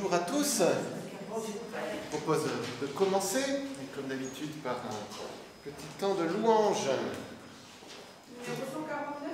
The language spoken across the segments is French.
bonjour à tous. Je propose de commencer, comme d'habitude, par un petit temps de louange. Numéro 149.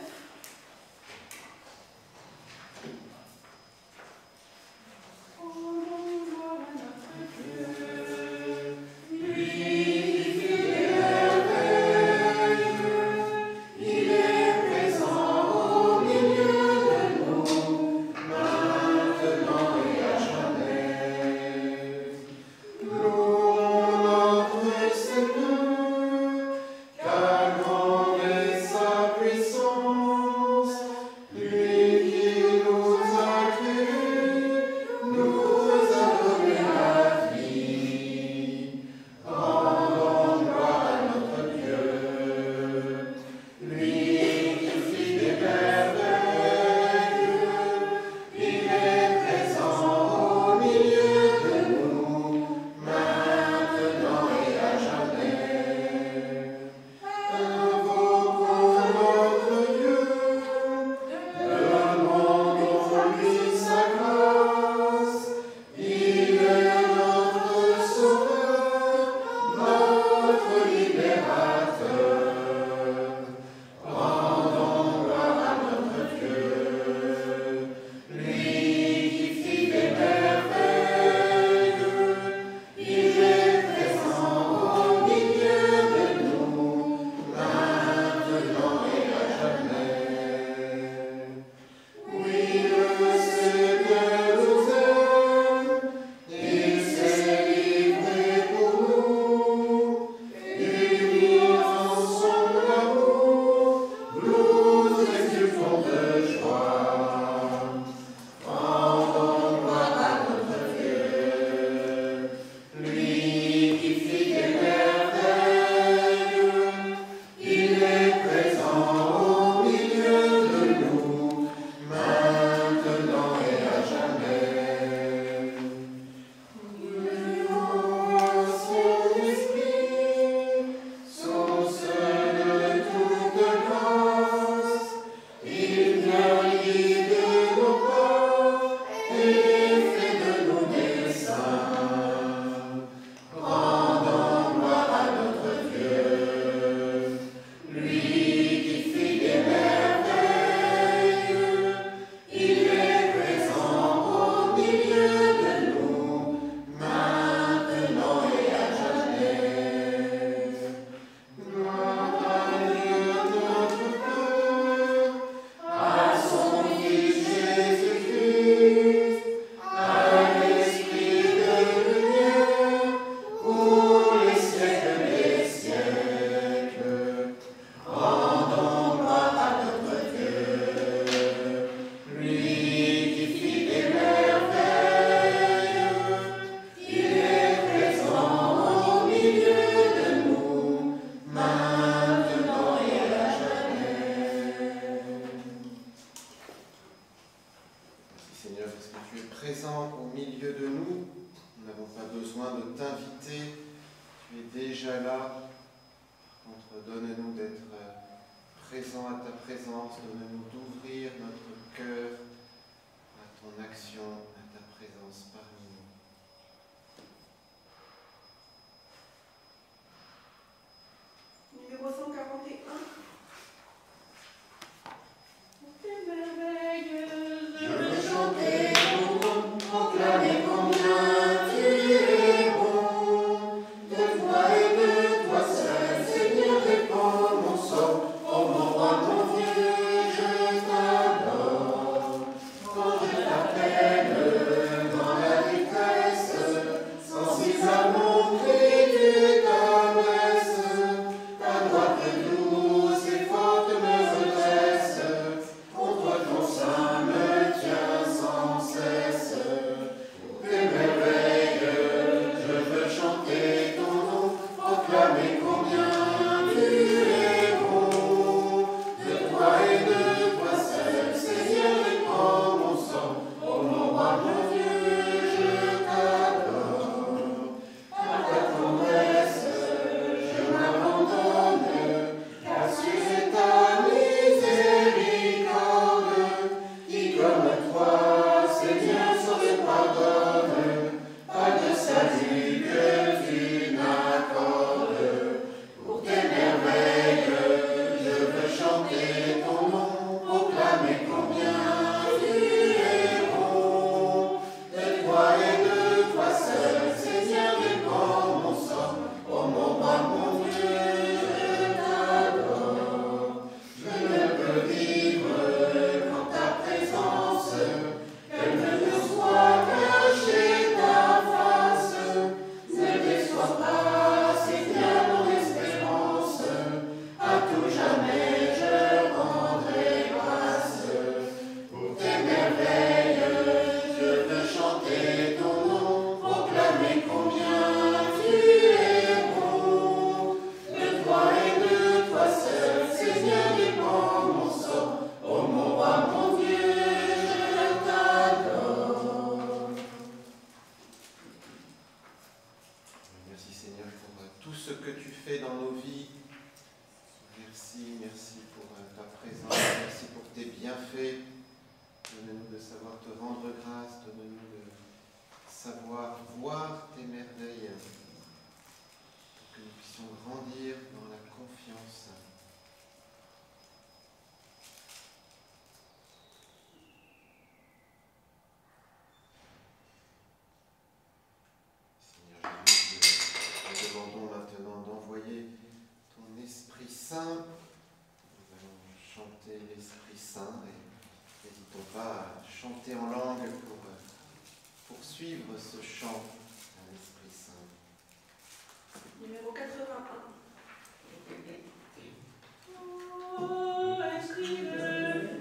Dans la fait. Donne-nous de savoir te rendre grâce, donne-nous de savoir voir tes merveilles, pour que nous puissions grandir dans la confiance. Seigneur Jésus, nous te demandons maintenant d'envoyer ton Esprit Saint. Nous allons chanter l'Esprit Saint et n'hésitons pas à chanter en langue pour poursuivre ce chant à l'Esprit Saint. Numéro 81. Oh, Esprit de Dieu.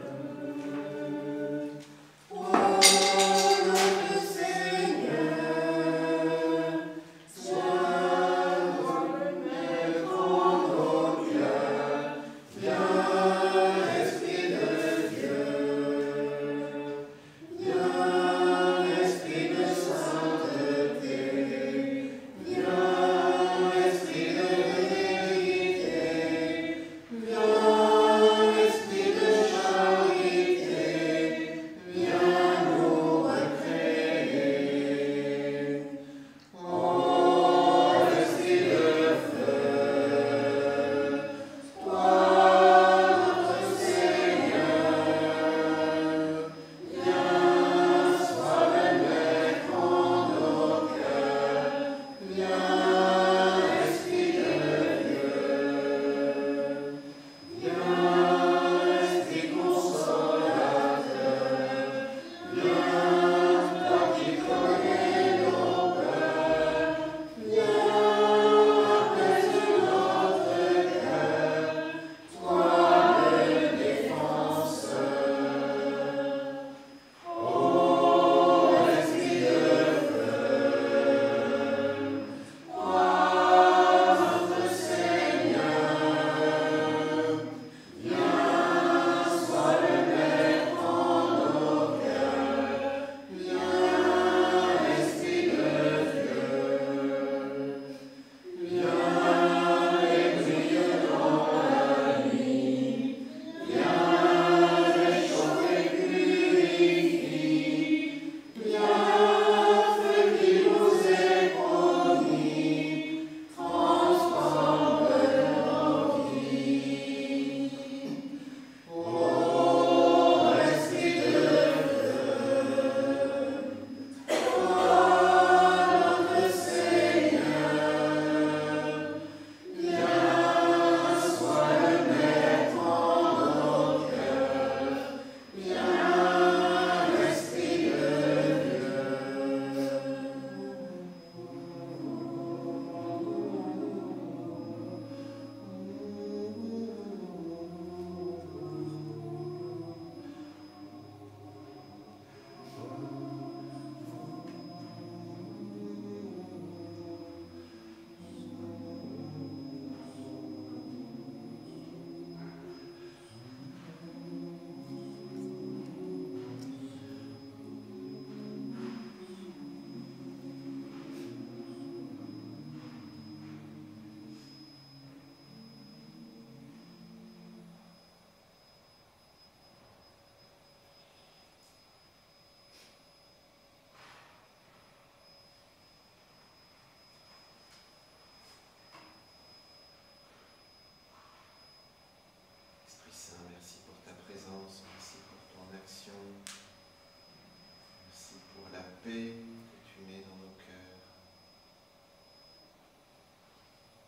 paix que tu mets dans nos cœurs.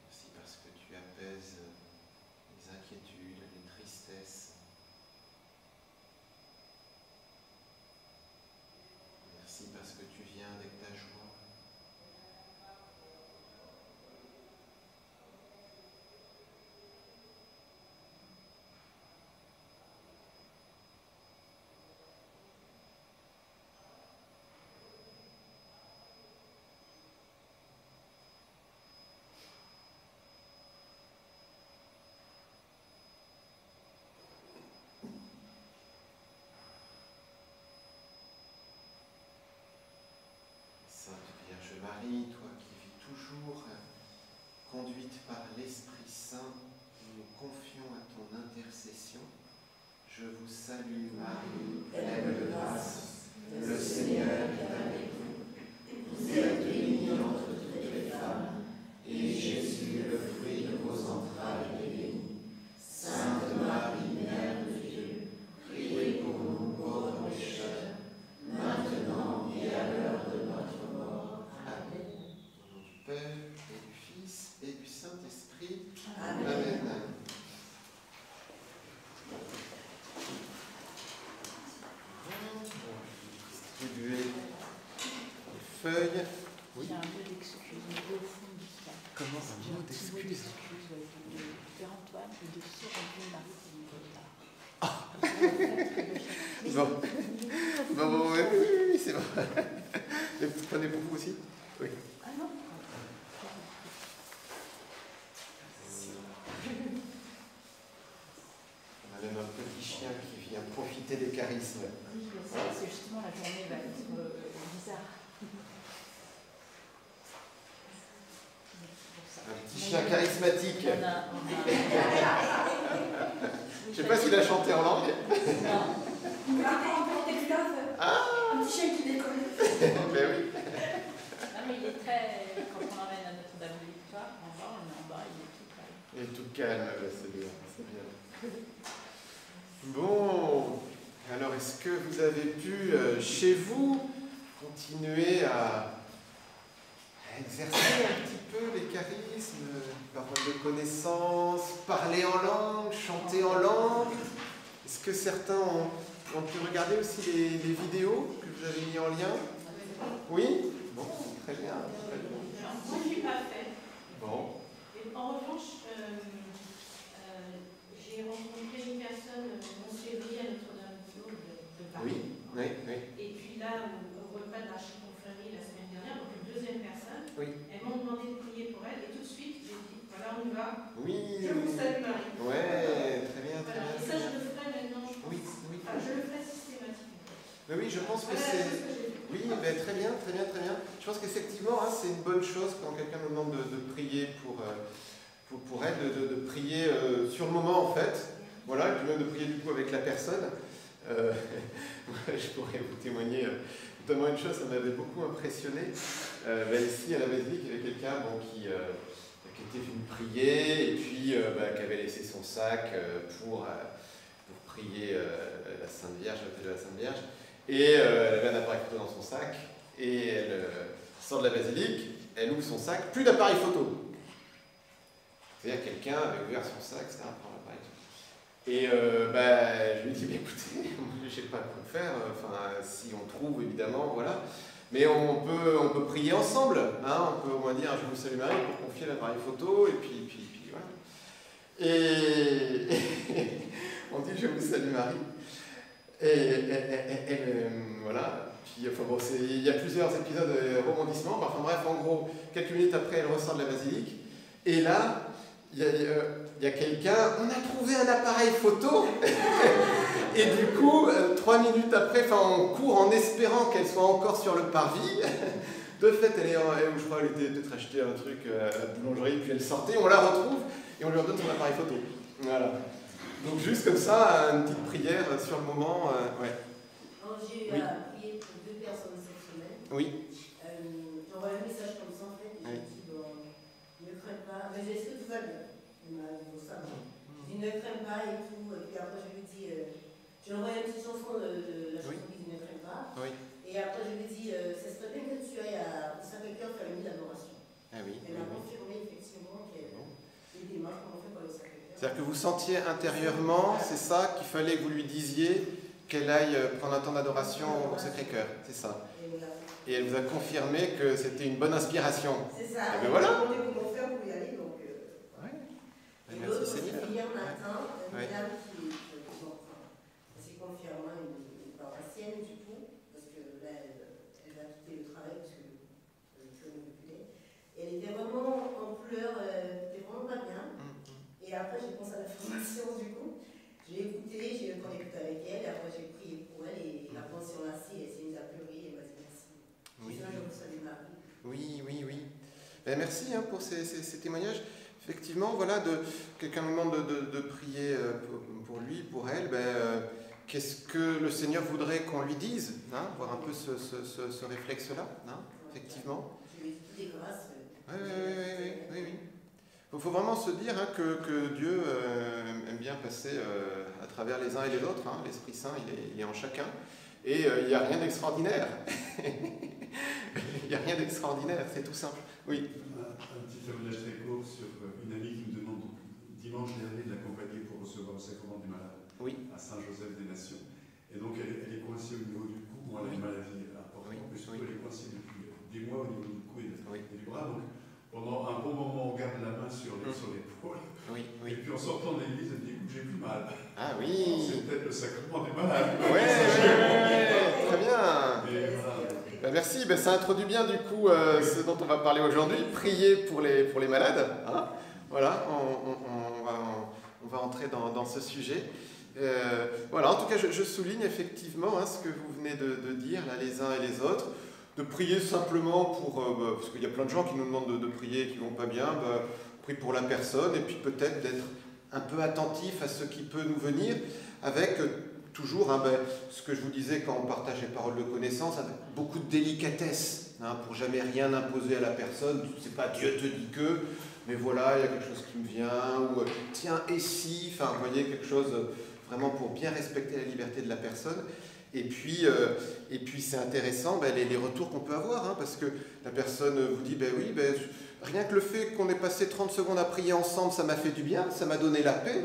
Merci parce que tu apaises les inquiétudes, les tristesses. Merci parce que tu viens avec ta joie. Sainte Vierge Marie, toi qui vis toujours conduite par l'Esprit Saint, nous nous confions à ton intercession. Je vous salue. salue Marie, pleine de grâce, le Seigneur est avec vous. Vous êtes bénie entre toutes les femmes, et Jésus, le fruit de vos entrailles, est béni. Sainte Marie, Mère de Dieu, priez pour nous pauvres pécheurs, maintenant et à l'heure de notre mort. Amen. Au nom du Père, et du Fils, et du Saint-Esprit. Amen. Amen. Distribuer les feuilles. Oui. J'ai un peu d'excuses, mais au fond de ça. Comment un mot d'excuse? De Père Antoine et de Sœur Marie qui Bon. Bon, oui, c'est vrai. Mais vous prenez pour vous aussi? Oui. Ah non. On a même un petit chien qui vient profiter des charismes. Oui, c'est justement la journée va être bizarre. Un petit chien charismatique. On a... Je ne sais pas s'il a chanté en langue. Non. Il m'a emporté le lave. Un petit chien qui décolle. Ben oui. Non, mais il est très... Quand on l'emmène à Notre-Dame de Victoire, on est en bas, il est tout calme. Il est tout calme, c'est bien, c'est bien. Bon, alors est-ce que vous avez pu, chez vous, continuer à exercer un petit peu les charismes, parole de connaissance, parler en langue, chanter en langue? Est-ce que certains ont pu regarder aussi les vidéos que vous avez mis en lien? Oui? Bon, très bien. Très bien. Alors, moi, je n'ai pas fait. Bon. Et en revanche, j'ai rencontré une personne au 11 février à Notre-Dame-de Paris. Oui, oui. Et puis là, au repas de l'archiconfrérie la semaine dernière, donc une deuxième personne, Oui. elles m'ont demandé de prier pour elle. Et tout de suite, j'ai dit, voilà, on y va. Oui. Je vous salue Marie. Ouais, très bien, très Voilà. bien. Et ça, je le ferai maintenant, je pense. Oui, oui. Enfin, je le ferai systématiquement. Mais oui, je pense que Voilà, c'est... ce que j'ai fait. Oui, ben, très bien, très bien, très bien. Je pense qu'effectivement, hein, c'est une bonne chose quand quelqu'un nous demande de prier pour elle, de prier sur le moment en fait. Voilà, et puis même de prier du coup avec la personne. Je pourrais vous témoigner notamment une chose, ça m'avait beaucoup impressionné. Ici à la basilique, il y avait quelqu'un qui était venu prier et puis qui avait laissé son sac pour prier la Sainte Vierge, la Sainte Vierge. Et elle avait un appareil photo dans son sac, et elle sort de la basilique, elle ouvre son sac, plus d'appareil photo. C'est-à-dire que quelqu'un avait ouvert son sac, etc. prend l'appareil. Et je lui dis, mais écoutez, je ne sais pas quoi faire, si on trouve évidemment, voilà. Mais on peut prier ensemble, hein, on peut au moins dire je vous salue Marie pour confier l'appareil photo, et puis voilà. Et on dit je vous salue Marie. Et voilà. Puis, il y a plusieurs épisodes de rebondissements. Enfin bref, en gros, quelques minutes après, elle ressort de la basilique. Et là, il y a quelqu'un, on a trouvé un appareil photo. Et du coup, 3 minutes après, on court en espérant qu'elle soit encore sur le parvis. De fait, je crois qu'elle était peut-être acheter un truc à la boulangerie, puis elle sortait, on la retrouve et on lui redonne son appareil photo. Voilà. Donc juste comme ça, une petite prière sur le moment. Ouais. Alors, j'ai eu Oui. à prier pour 2 personnes cette semaine. Oui. J'ai envoyé un message comme ça en fait. Oui. J'ai dit, bon, ne crains pas. Mais est-ce que tout va bien? Il m'a dit ça. Je dis, ne crains pas et tout. Et puis après, je lui dis, je lui ai envoyé une petite chanson de la chanson qui dit ne crains pas. Oui. Et après, je lui ai dit, ça serait bien que tu ailles à Sacré-Cœur faire une d'adoration. Ah oui. Elle m'a confirmé effectivement qu'il y a des démarches qu'on fait par le Sacré-Cœur. C'est-à-dire que vous sentiez intérieurement, c'est ça, qu'il fallait que vous lui disiez qu'elle aille prendre un temps d'adoration au Sacré-Cœur, c'est ça. Et voilà. Et elle vous a confirmé que c'était une bonne inspiration. C'est ça. Et ben voilà. On est comment faire pour y aller, donc. Ouais. Et Merci l'autre, Seigneur. c'était hier matin, une Ouais. dame qui s'est confiée à moi, une paroissienne du coup, parce que là, elle va quitter le travail parce que le curé ne plus. Et elle était vraiment en pleurs, elle était vraiment pas bien. Et après, j'ai pensé à la formation du coup. Je l'ai écoutée, j'ai eu le temps d'écouter avec elle, et après j'ai prié pour elle, et après on s'est enlacés, elle s'est mise à pleurer, et elle m'a dit merci. Oui. Je vous salue Marie. Oui, oui, oui. Ben, merci pour ces témoignages. Effectivement, voilà, quelqu'un nous demande de prier pour lui, pour elle. qu'est-ce que le Seigneur voudrait qu'on lui dise, hein, voir un peu ce réflexe-là, hein, effectivement. Je lui ai dit des grâces. Oui. Il faut vraiment se dire hein, que Dieu aime bien passer à travers les uns et les autres. Hein. L'Esprit Saint, il est en chacun. Et il n'y a rien d'extraordinaire. Il n'y a rien d'extraordinaire, c'est tout simple. Oui. Un petit témoignage très court sur une amie qui me demande donc, dimanche dernier de l'accompagner pour recevoir le sacrement du malade à Saint-Joseph des Nations. Et donc elle est coincée au niveau du cou. Bon, elle a une maladie importante, mais surtout elle est coincée depuis des mois au niveau du cou et du bras. Donc pendant un bon moment, on garde la main sur l'épaule. Et puis en sortant de l'église, elle dit écoute, j'ai plus mal. Ah oui. C'est peut-être le sacrement des malades. Oui, très bien. Ben merci, ben ça introduit bien du coup ce dont on va parler aujourd'hui, prier pour les malades. Hein, voilà, on va entrer dans ce sujet. Voilà, en tout cas, je souligne effectivement hein, ce que vous venez de dire là, les uns et les autres, de prier simplement pour, parce qu'il y a plein de gens qui nous demandent de prier et qui vont pas bien, prie pour la personne et puis peut-être d'être un peu attentif à ce qui peut nous venir avec toujours hein, ce que je vous disais quand on partage les paroles de connaissance, avec beaucoup de délicatesse, hein, pour jamais rien imposer à la personne. C'est pas Dieu te dit que, mais voilà, il y a quelque chose qui me vient, ou tiens, et si, enfin, vous voyez, quelque chose vraiment pour bien respecter la liberté de la personne. Et puis c'est intéressant les retours qu'on peut avoir, hein, parce que la personne vous dit, oui, rien que le fait qu'on ait passé 30 secondes à prier ensemble, ça m'a fait du bien, ça m'a donné la paix.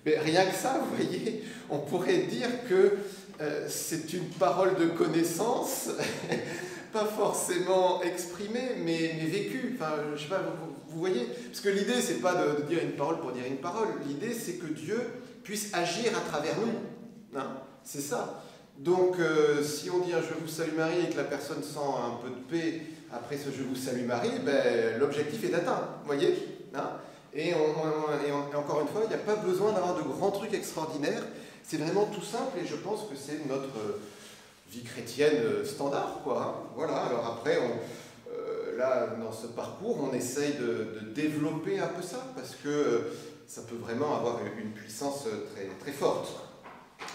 Mais rien que ça, vous voyez, on pourrait dire que c'est une parole de connaissance, pas forcément exprimée, mais vécue. Enfin, je sais pas, vous voyez, parce que l'idée, c'est pas de dire une parole pour dire une parole. L'idée, c'est que Dieu puisse agir à travers nous. Hein, c'est ça. Donc, si on dit un « Je vous salue Marie » et que la personne sent un peu de paix après ce « Je vous salue Marie », l'objectif est atteint, vous voyez, hein. Et encore une fois, il n'y a pas besoin d'avoir de grands trucs extraordinaires. C'est vraiment tout simple et je pense que c'est notre vie chrétienne standard, quoi. Hein. Voilà, alors après, là, dans ce parcours, on essaye de développer un peu ça parce que ça peut vraiment avoir une puissance très, très forte.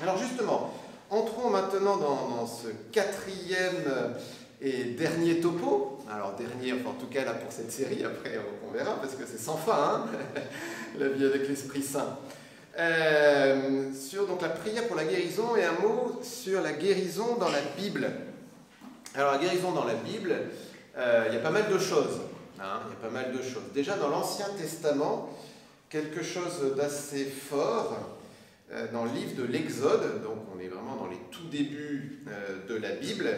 Alors justement, entrons maintenant dans ce quatrième et dernier topo. Alors dernier, enfin en tout cas là pour cette série, après on verra parce que c'est sans fin, hein, la vie avec l'Esprit Saint. Sur donc la prière pour la guérison et un mot sur la guérison dans la Bible. Alors la guérison dans la Bible, il y a pas mal de choses. Hein, il y a pas mal de choses. Déjà dans l'Ancien Testament, quelque chose d'assez fort, dans le livre de l'Exode, donc on est vraiment dans les tout débuts de la Bible,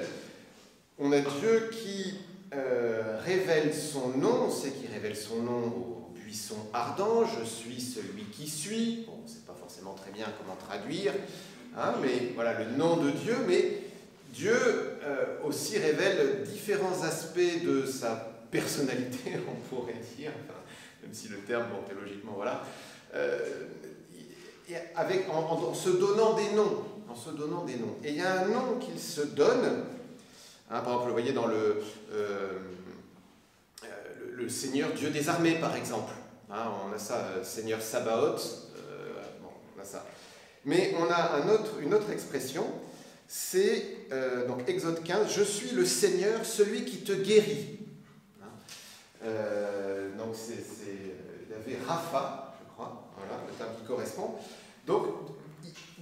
on a Dieu qui révèle son nom, on sait qu'il révèle son nom au buisson ardent, je suis celui qui suis, bon, on ne sait pas forcément très bien comment traduire, hein, mais voilà le nom de Dieu, mais Dieu aussi révèle différents aspects de sa personnalité, on pourrait dire, enfin, même si le terme, bon, théologiquement, voilà, en se donnant des noms, Et il y a un nom qu'il se donne. Hein, par exemple, vous voyez dans le Seigneur Dieu des armées, par exemple. Hein, on a ça, Seigneur Sabaoth. Bon, on a ça. Mais on a une autre expression, c'est donc Exode 15, « Je suis le Seigneur, celui qui te guérit ». Hein, donc il y avait Rapha, je crois, voilà, le terme qui correspond. Donc,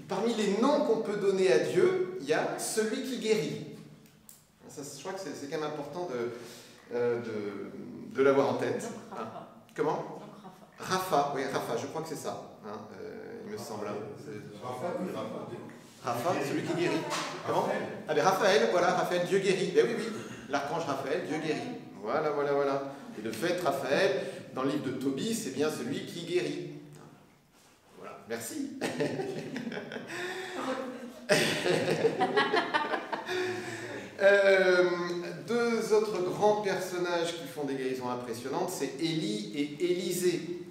parmi les noms qu'on peut donner à Dieu, il y a celui qui guérit. Ça, je crois que c'est quand même important de l'avoir en tête. Donc, Rapha. Hein. Comment? Donc, Rapha. Rapha, oui, Rapha, je crois que c'est ça, hein, il me semble. Rapha, celui qui guérit. Comment? Ah ben Raphaël, voilà, Raphaël, Dieu guérit. Ben oui, l'archange Raphaël, Dieu guérit. Voilà. Et de fait, Raphaël, dans le livre de Tobie, c'est bien celui qui guérit. Voilà, merci. Deux autres grands personnages qui font des guérisons impressionnantes, c'est Élie et Élisée.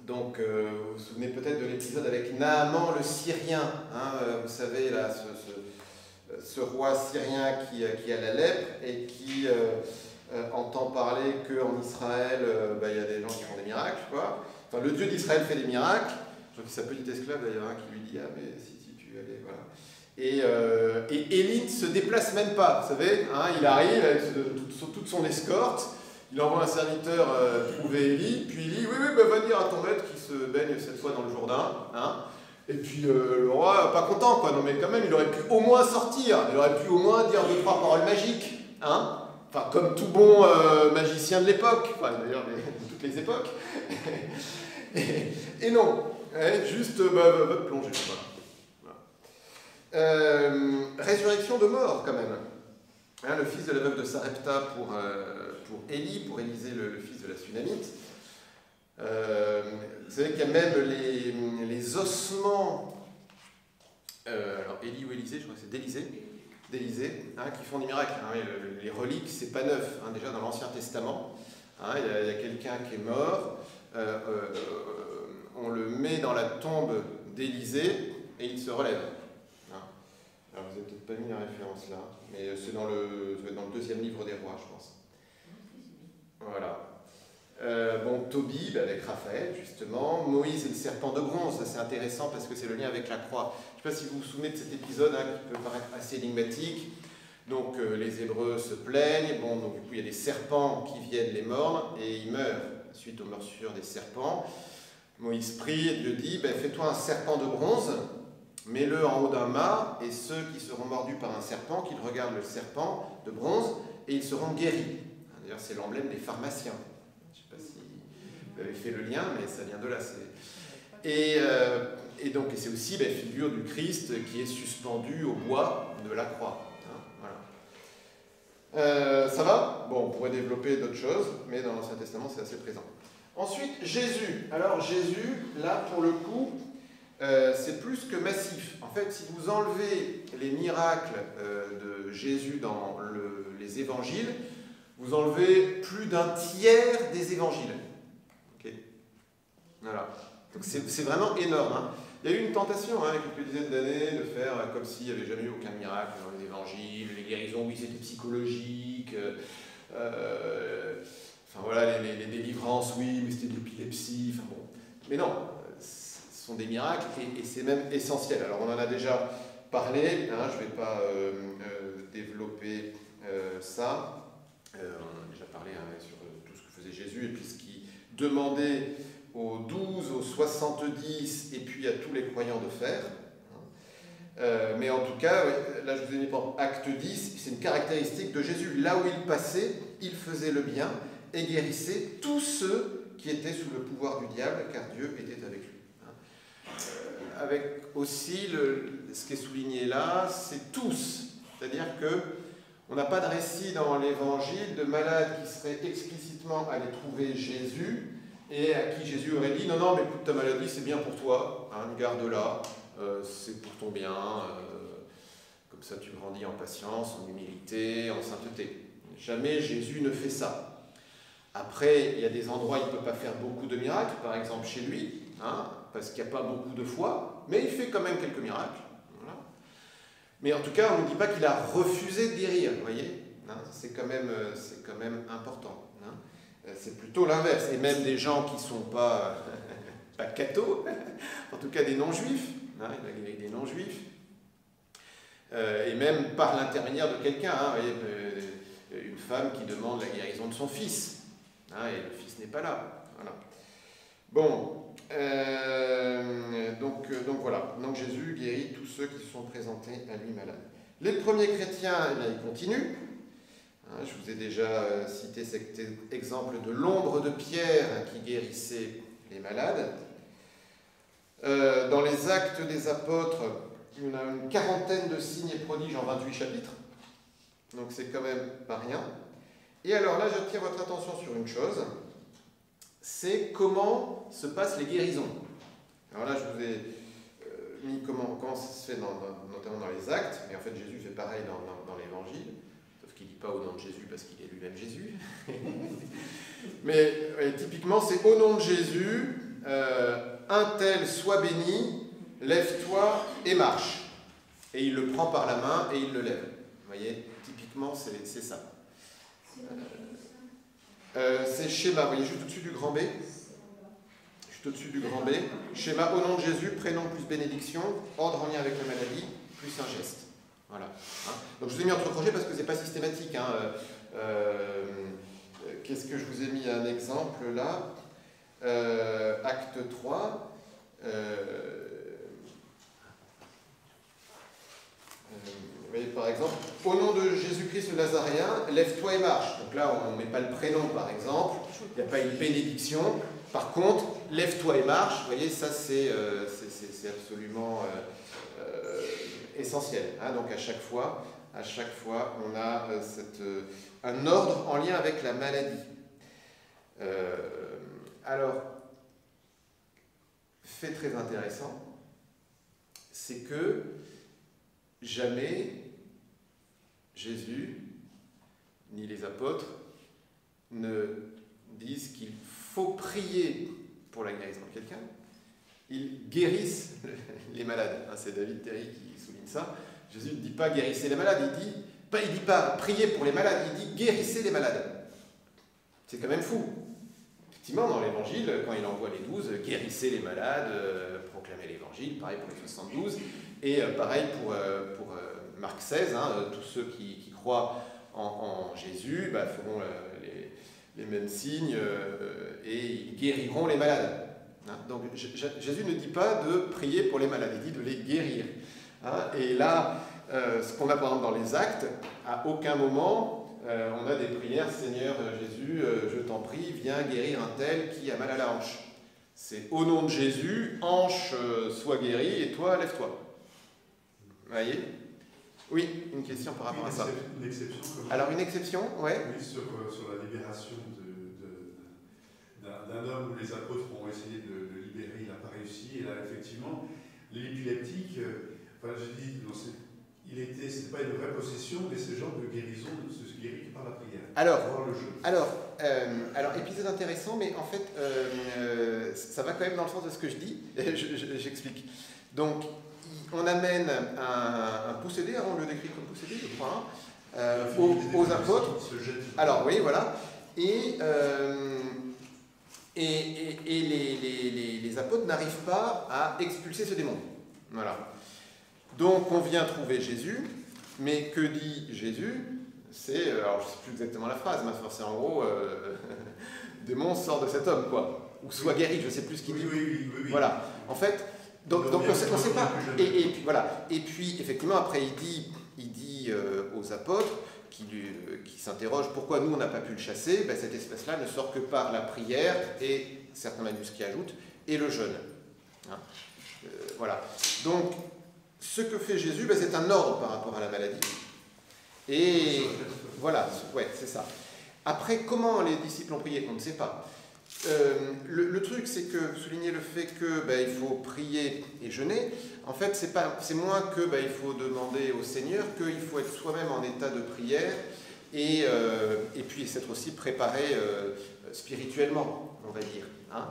Donc, vous vous souvenez peut-être de l'épisode avec Naaman le Syrien. Hein, vous savez, là, ce roi syrien qui a la lèpre et qui entend parler qu'en Israël, il y a des gens qui font des miracles. Quoi. Enfin, le Dieu d'Israël fait des miracles. Je crois que c'est sa petite esclave d'ailleurs, hein, qui lui dit « Ah, mais si tu allais, voilà. » Et Élie ne se déplace même pas, vous savez, hein, il arrive avec toute son escorte, il envoie un serviteur trouver Élie, puis Élie, oui, va dire à ton maître qui se baigne cette fois dans le Jourdain, hein. Et puis le roi, pas content, quoi, non mais quand même, il aurait pu au moins sortir, il aurait pu au moins dire 2-3 paroles magiques, hein, enfin comme tout bon magicien de l'époque, enfin d'ailleurs de toutes les époques, et non, juste va te plonger, voilà. Résurrection de mort, quand même. Hein, le fils de la veuve de Sarepta pour Élie, pour Élisée, le fils de la Sunamite. Vous savez qu'il y a même les ossements, alors Élie ou Élisée, je crois que c'est d'Élisée, hein, qui font des miracles. Hein, les reliques, c'est pas neuf, hein, déjà dans l'Ancien Testament. Hein, il y a quelqu'un qui est mort, on le met dans la tombe d'Élisée et il se relève. Alors, vous n'avez peut-être pas mis la référence là, mais c'est dans le 2e livre des rois, je pense. Voilà. Tobie, avec Raphaël, justement. Moïse et le serpent de bronze, ça c'est intéressant parce que c'est le lien avec la croix. Je ne sais pas si vous vous souvenez de cet épisode, hein, qui peut paraître assez énigmatique. Donc, les Hébreux se plaignent. Bon, donc, du coup, il y a des serpents qui viennent les mordre et ils meurent suite aux morsures des serpents. Moïse prie et Dieu dit, fais-toi un serpent de bronze, mets-le en haut d'un mât, et ceux qui seront mordus par un serpent, qu'ils regardent le serpent de bronze, et ils seront guéris. D'ailleurs, c'est l'emblème des pharmaciens. Je ne sais pas si vous avez fait le lien, mais ça vient de là. Et c'est aussi figure du Christ qui est suspendu au bois de la croix. Hein, voilà. Ça va ? Bon, on pourrait développer d'autres choses, mais dans l'Ancien Testament, c'est assez présent. Ensuite, Jésus. Alors, Jésus, là, pour le coup, c'est plus que massif. En fait, si vous enlevez les miracles de Jésus dans les évangiles, vous enlevez plus d'un tiers des évangiles. Okay. Voilà. Donc c'est vraiment énorme. Hein. Il y a eu une tentation, il y a quelques dizaines d'années, de faire comme s'il n'y avait jamais eu aucun miracle dans les évangiles, les guérisons, oui, c'était psychologique. Enfin voilà, les délivrances, oui, mais c'était de l'épilepsie. Enfin bon. Mais non. Sont des miracles et c'est même essentiel. Alors on en a déjà parlé, hein, je ne vais pas développer ça. On en a déjà parlé sur tout ce que faisait Jésus et puis ce qu'il demandait aux 12, aux 70 et puis à tous les croyants de faire. Mais en tout cas, là je vous ai mis pour acte 10, c'est une caractéristique de Jésus. Là où il passait, il faisait le bien et guérissait tous ceux qui étaient sous le pouvoir du diable, car Dieu était avec lui. Avec aussi, ce qui est souligné là, c'est tous. C'est-à-dire qu'on n'a pas de récit dans l'Évangile de malades qui seraient explicitement allés trouver Jésus et à qui Jésus aurait dit « Non, mais écoute, ta maladie, c'est bien pour toi, hein, garde-la, c'est pour ton bien, comme ça tu grandis en patience, en humilité, en sainteté. » Jamais Jésus ne fait ça. Après, il y a des endroits où il ne peut pas faire beaucoup de miracles, par exemple chez lui, hein, parce qu'il n'y a pas beaucoup de foi, mais il fait quand même quelques miracles. Voilà. Mais en tout cas, on ne dit pas qu'il a refusé de guérir, vous voyez, hein, c'est quand même important. Hein. C'est plutôt l'inverse. Et même des gens qui ne sont pas cathos, en tout cas des non-juifs, hein, il a guéri des non-juifs, et même par l'intermédiaire de quelqu'un, hein, vous voyez, une femme qui demande la guérison de son fils, hein, et le fils n'est pas là. Voilà. Bon. Donc voilà, donc Jésus guérit tous ceux qui se sont présentés à lui malades. Les premiers chrétiens, ils continuent. Hein, je vous ai déjà cité cet exemple de l'ombre de Pierre qui guérissait les malades. Dans les Actes des Apôtres, il y en a une quarantaine de signes et prodiges en 28 chapitres. Donc c'est quand même pas rien. Et alors là, j'attire votre attention sur une chose. C'est comment se passent les guérisons. Alors là, je vous ai mis comment ça se fait notamment dans les Actes, mais en fait Jésus fait pareil dans l'Évangile, sauf qu'il ne dit pas au nom de Jésus parce qu'il est lui-même Jésus. Mais typiquement, c'est au nom de Jésus, un tel soit béni, lève-toi et marche. Et il le prend par la main et il le lève. Vous voyez, typiquement, c'est ça. C'est schéma, vous voyez, juste au-dessus du grand B. Juste juste au-dessus du grand B. Schéma au nom de Jésus, prénom plus bénédiction, ordre en lien avec la maladie, plus un geste. Voilà. Hein. Donc je vous ai mis entre crochets parce que c'est pas systématique. Hein. Qu'est-ce que je vous ai mis un exemple là? Acte 3. Vous voyez, par exemple, au nom de Jésus-Christ le Nazaréen, lève-toi et marche. Donc là, on ne met pas le prénom, par exemple. Il n'y a pas une bénédiction. Par contre, lève-toi et marche. Vous voyez, ça, c'est absolument essentiel. Hein. Donc à chaque fois, on a un ordre en lien avec la maladie. Alors, fait très intéressant, c'est que jamais Jésus ni les apôtres ne disent qu'il faut prier pour la guérison de quelqu'un. Ils guérissent les malades. C'est David Terry qui souligne ça. Jésus ne dit pas guérissez les malades, il dit pas priez pour les malades, il dit guérissez les malades. C'est quand même fou. Effectivement, dans l'Évangile, quand il envoie les 12, guérissez les malades, proclamez l'Évangile, pareil pour les 72, et pareil pour Marc 16, hein, tous ceux qui croient en Jésus feront les mêmes signes et ils guériront les malades. Hein. Donc Jésus ne dit pas de prier pour les malades, il dit de les guérir. Hein. Et là, ce qu'on a par exemple dans les actes, à aucun moment on a des prières, Seigneur Jésus, je t'en prie, viens guérir un tel qui a mal à la hanche. C'est au nom de Jésus, hanche sois guérie et toi, lève-toi. Vous voyez? Oui, une question par rapport à ça. Une exception. Alors une exception, ouais. Oui, sur la libération d'un homme où les apôtres ont essayé de le libérer, il n'a pas réussi. Et là, effectivement, l'épileptique, je dis, c'était pas une vraie possession, mais ce genre de guérison ne se guérit que par la prière. Alors, épisode intéressant, mais en fait, ça va quand même dans le sens de ce que je dis. J'explique. Donc, on amène un possédé, on le décrit comme possédé, je crois, aux apôtres. Alors, oui, voilà. Et les apôtres n'arrivent pas à expulser ce démon. Voilà. Donc on vient trouver Jésus, mais que dit Jésus? C'est, alors je ne sais plus exactement la phrase, mais c'est en gros, démon sort de cet homme, quoi. Ou soit guéri, je ne sais plus ce qu'il dit. Oui. Voilà. En fait, donc on ne sait pas. Et puis voilà. Et puis effectivement, après il dit aux apôtres qui s'interrogent pourquoi nous on n'a pas pu le chasser. Cette espèce-là ne sort que par la prière et certains manuscrits ajoutent et le jeûne. Hein. Voilà. Donc ce que fait Jésus, c'est un ordre par rapport à la maladie. Et voilà, ouais, c'est ça. Après, comment les disciples ont prié, on ne sait pas. Le truc, c'est que vous soulignez le fait que il faut prier et jeûner. En fait, c'est moins que il faut demander au Seigneur, qu'il faut être soi-même en état de prière et puis s'être aussi préparé spirituellement, on va dire. Hein.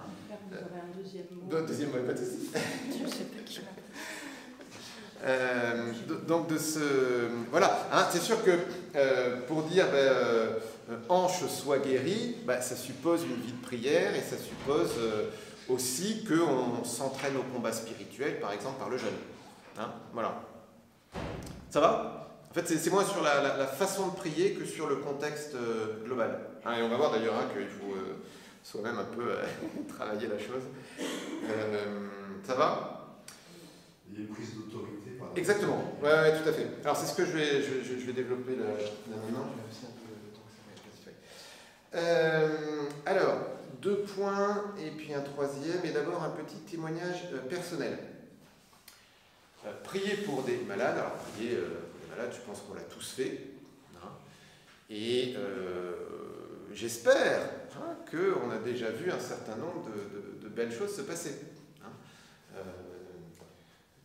Vous aurez un deuxième mot. Deuxième mot, pas de souci. Je sais pas qui donc voilà, hein, c'est sûr que pour dire hanche soit guérie, ça suppose une vie de prière et ça suppose aussi qu'on s'entraîne au combat spirituel, par exemple par le jeûne. Hein, voilà. Ça va? En fait, c'est moins sur la façon de prier que sur le contexte global. Hein, et on va voir d'ailleurs qu'il faut soi-même un peu travailler la chose. Ça va? Il y a une prise d'autorité. Exactement, ouais, tout à fait. Alors c'est ce que je vais développer là maintenant. Je vais aussi un peu le temps que ça va être. Alors, 2 points et puis un troisième, et d'abord un petit témoignage personnel. Prier pour des malades, alors prier pour des malades, je pense qu'on l'a tous fait. Hein, et j'espère qu'on a déjà vu un certain nombre de belles choses se passer.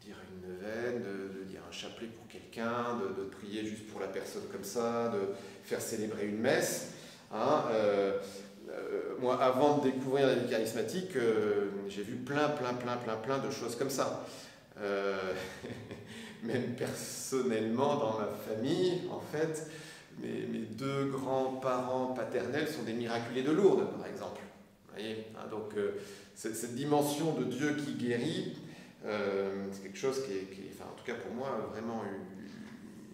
Dire une neuvaine, de dire un chapelet pour quelqu'un, de prier juste pour la personne comme ça, de faire célébrer une messe. Hein, moi, avant de découvrir la vie charismatique, j'ai vu plein de choses comme ça. Même personnellement, dans ma famille, en fait, mes 2 grands-parents paternels sont des miraculés de Lourdes, par exemple. Vous Voyez, hein, donc, cette dimension de Dieu qui guérit, c'est quelque chose qui est, enfin, en tout cas pour moi, vraiment,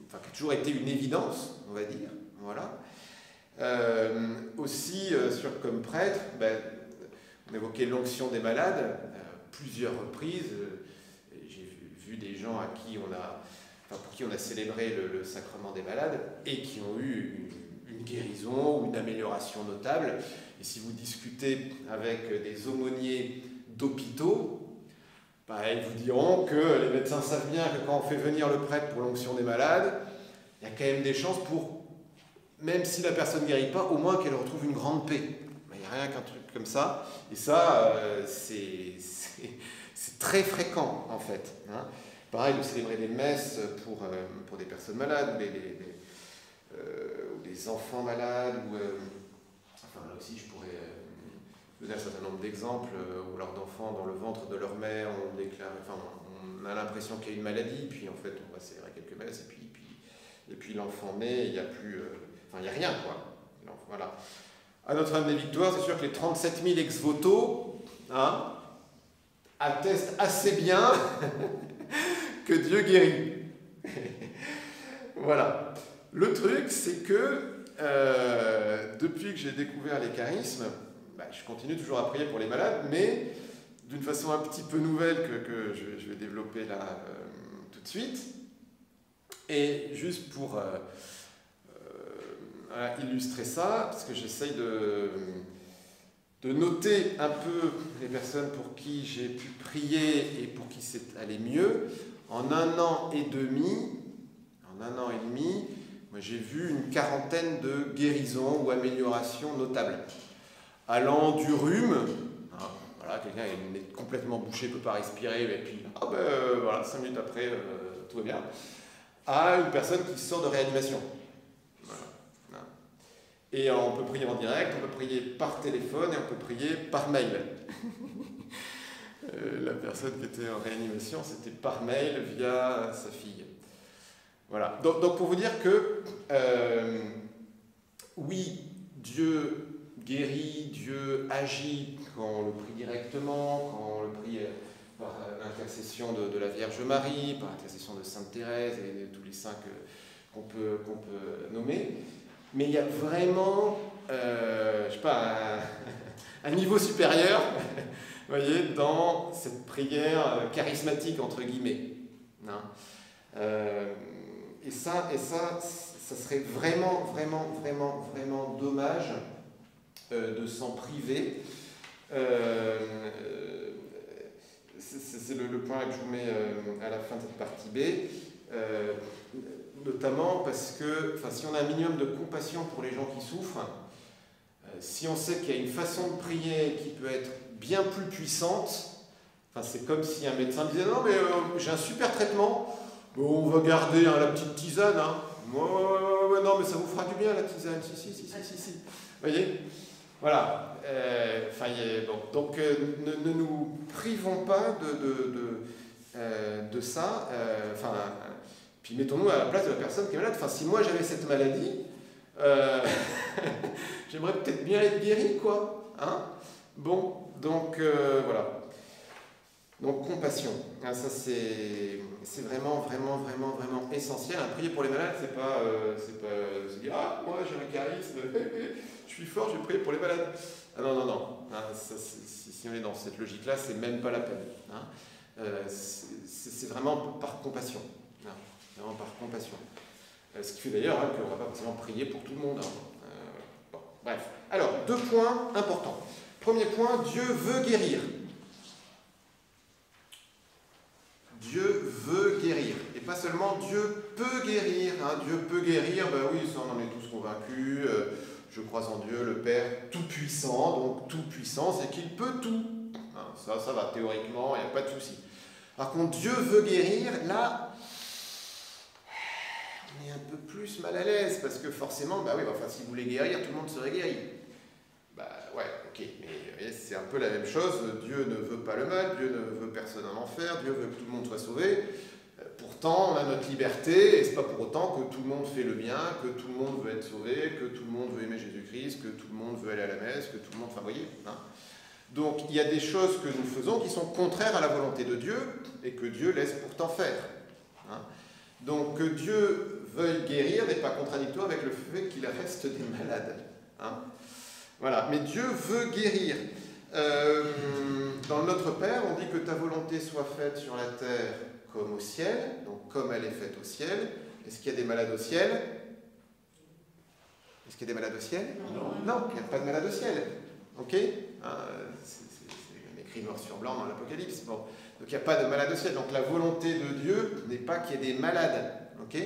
qui a toujours été une évidence, on va dire. Voilà. Aussi, comme prêtre, on évoquait l'onction des malades, plusieurs reprises. J'ai vu des gens pour qui on a célébré le sacrement des malades et qui ont eu une guérison ou une amélioration notable. Et si vous discutez avec des aumôniers d'hôpitaux, ils vous diront que les médecins savent bien que quand on fait venir le prêtre pour l'onction des malades, il y a quand même des chances pour, même si la personne ne guérit pas, au moins qu'elle retrouve une grande paix. Il n'y a rien qu'un truc comme ça. Et ça, c'est très fréquent, en fait. Hein. Pareil, de célébrer des messes pour des personnes malades, ou des enfants malades, enfin là aussi je pourrais donner un certain nombre d'exemples où leurs enfants dans le ventre de leur mère on a l'impression qu'il y a une maladie, puis en fait on va célébrer quelques messes, et puis l'enfant naît, il n'y a plus, il n'y a rien quoi. Donc, voilà. À Notre-Dame des Victoires, c'est sûr que les 37 000 ex-voto attestent assez bien que Dieu guérit. Voilà. Le truc, c'est que depuis que j'ai découvert les charismes, je continue toujours à prier pour les malades, mais d'une façon un petit peu nouvelle que je vais développer là tout de suite. Et juste pour illustrer ça, parce que j'essaye de noter un peu les personnes pour qui j'ai pu prier et pour qui c'est allé mieux. En un an et demi, moi j'ai vu une quarantaine de guérisons ou améliorations notables. Allant du rhume, voilà, quelqu'un est complètement bouché, ne peut pas respirer, et puis voilà, 5 minutes après, tout va bien, à une personne qui sort de réanimation. Voilà. Et on peut prier en direct, on peut prier par téléphone et on peut prier par mail. La personne qui était en réanimation, c'était par mail via sa fille. Voilà. Donc pour vous dire que oui, Dieu guérit, Dieu agit quand on le prie directement, quand on le prie par l'intercession de la Vierge Marie, par l'intercession de Sainte Thérèse et de tous les saints qu'on peut nommer. Mais il y a vraiment, un niveau supérieur, vous voyez, dans cette prière charismatique, entre guillemets. Hein. Et ça serait vraiment, vraiment, vraiment, vraiment dommage de s'en priver. C'est le point que je vous mets à la fin de cette partie B, notamment parce que si on a un minimum de compassion pour les gens qui souffrent, si on sait qu'il y a une façon de prier qui peut être bien plus puissante, c'est comme si un médecin disait non mais j'ai un super traitement, bon, on va garder la petite tisane, hein. Non mais ça vous fera du bien la tisane, si. Vous voyez, voilà. Donc ne nous privons pas de ça. Puis mettons-nous à la place de la personne qui est malade. Si moi j'avais cette maladie, j'aimerais peut-être bien être guéri, quoi. Hein. Bon, donc voilà. Donc compassion, ça c'est vraiment, vraiment, vraiment, vraiment essentiel. Prier pour les malades, c'est pas se dire ah moi j'ai un charisme, je suis fort, je vais prier pour les malades. Ah, non. Si on est dans cette logique-là, c'est même pas la peine. Hein. C'est vraiment par compassion. Hein. Vraiment par compassion. Ce qui fait d'ailleurs qu'on ne va pas forcément prier pour tout le monde. Hein. Bref. Alors, 2 points importants. Premier point, Dieu veut guérir. Dieu veut guérir. Et pas seulement Dieu peut guérir. Hein. Dieu peut guérir, oui, ça on en est tous convaincus. Je crois en Dieu, le Père tout-puissant. Donc tout-puissant, c'est qu'il peut tout. Hein, ça va, théoriquement, il n'y a pas de souci. Par contre, Dieu veut guérir, là, on est un peu plus mal à l'aise. Parce que forcément, s'il voulait guérir, tout le monde serait guéri. Ouais, ok, mais c'est un peu la même chose. Dieu ne veut pas le mal, Dieu ne veut personne en enfer, Dieu veut que tout le monde soit sauvé. Pourtant, on a notre liberté, et c'est pas pour autant que tout le monde fait le bien, que tout le monde veut être sauvé, que tout le monde veut aimer Jésus-Christ, que tout le monde veut aller à la messe, que tout le monde... vous voyez, hein. Donc il y a des choses que nous faisons qui sont contraires à la volonté de Dieu et que Dieu laisse pourtant faire. Hein. Donc que Dieu veuille guérir n'est pas contradictoire avec le fait qu'il reste des malades. Hein. Voilà, mais Dieu veut guérir. Dans le Notre Père, on dit que ta volonté soit faite sur la terre comme au ciel, donc comme elle est faite au ciel. Est-ce qu'il y a des malades au ciel? Est-ce qu'il y a des malades au ciel? Non, il n'y a pas de malades au ciel. Ok, c'est écrit noir sur blanc dans l'Apocalypse. Bon. Donc il n'y a pas de malades au ciel. Donc la volonté de Dieu n'est pas qu'il y ait des malades. Ok,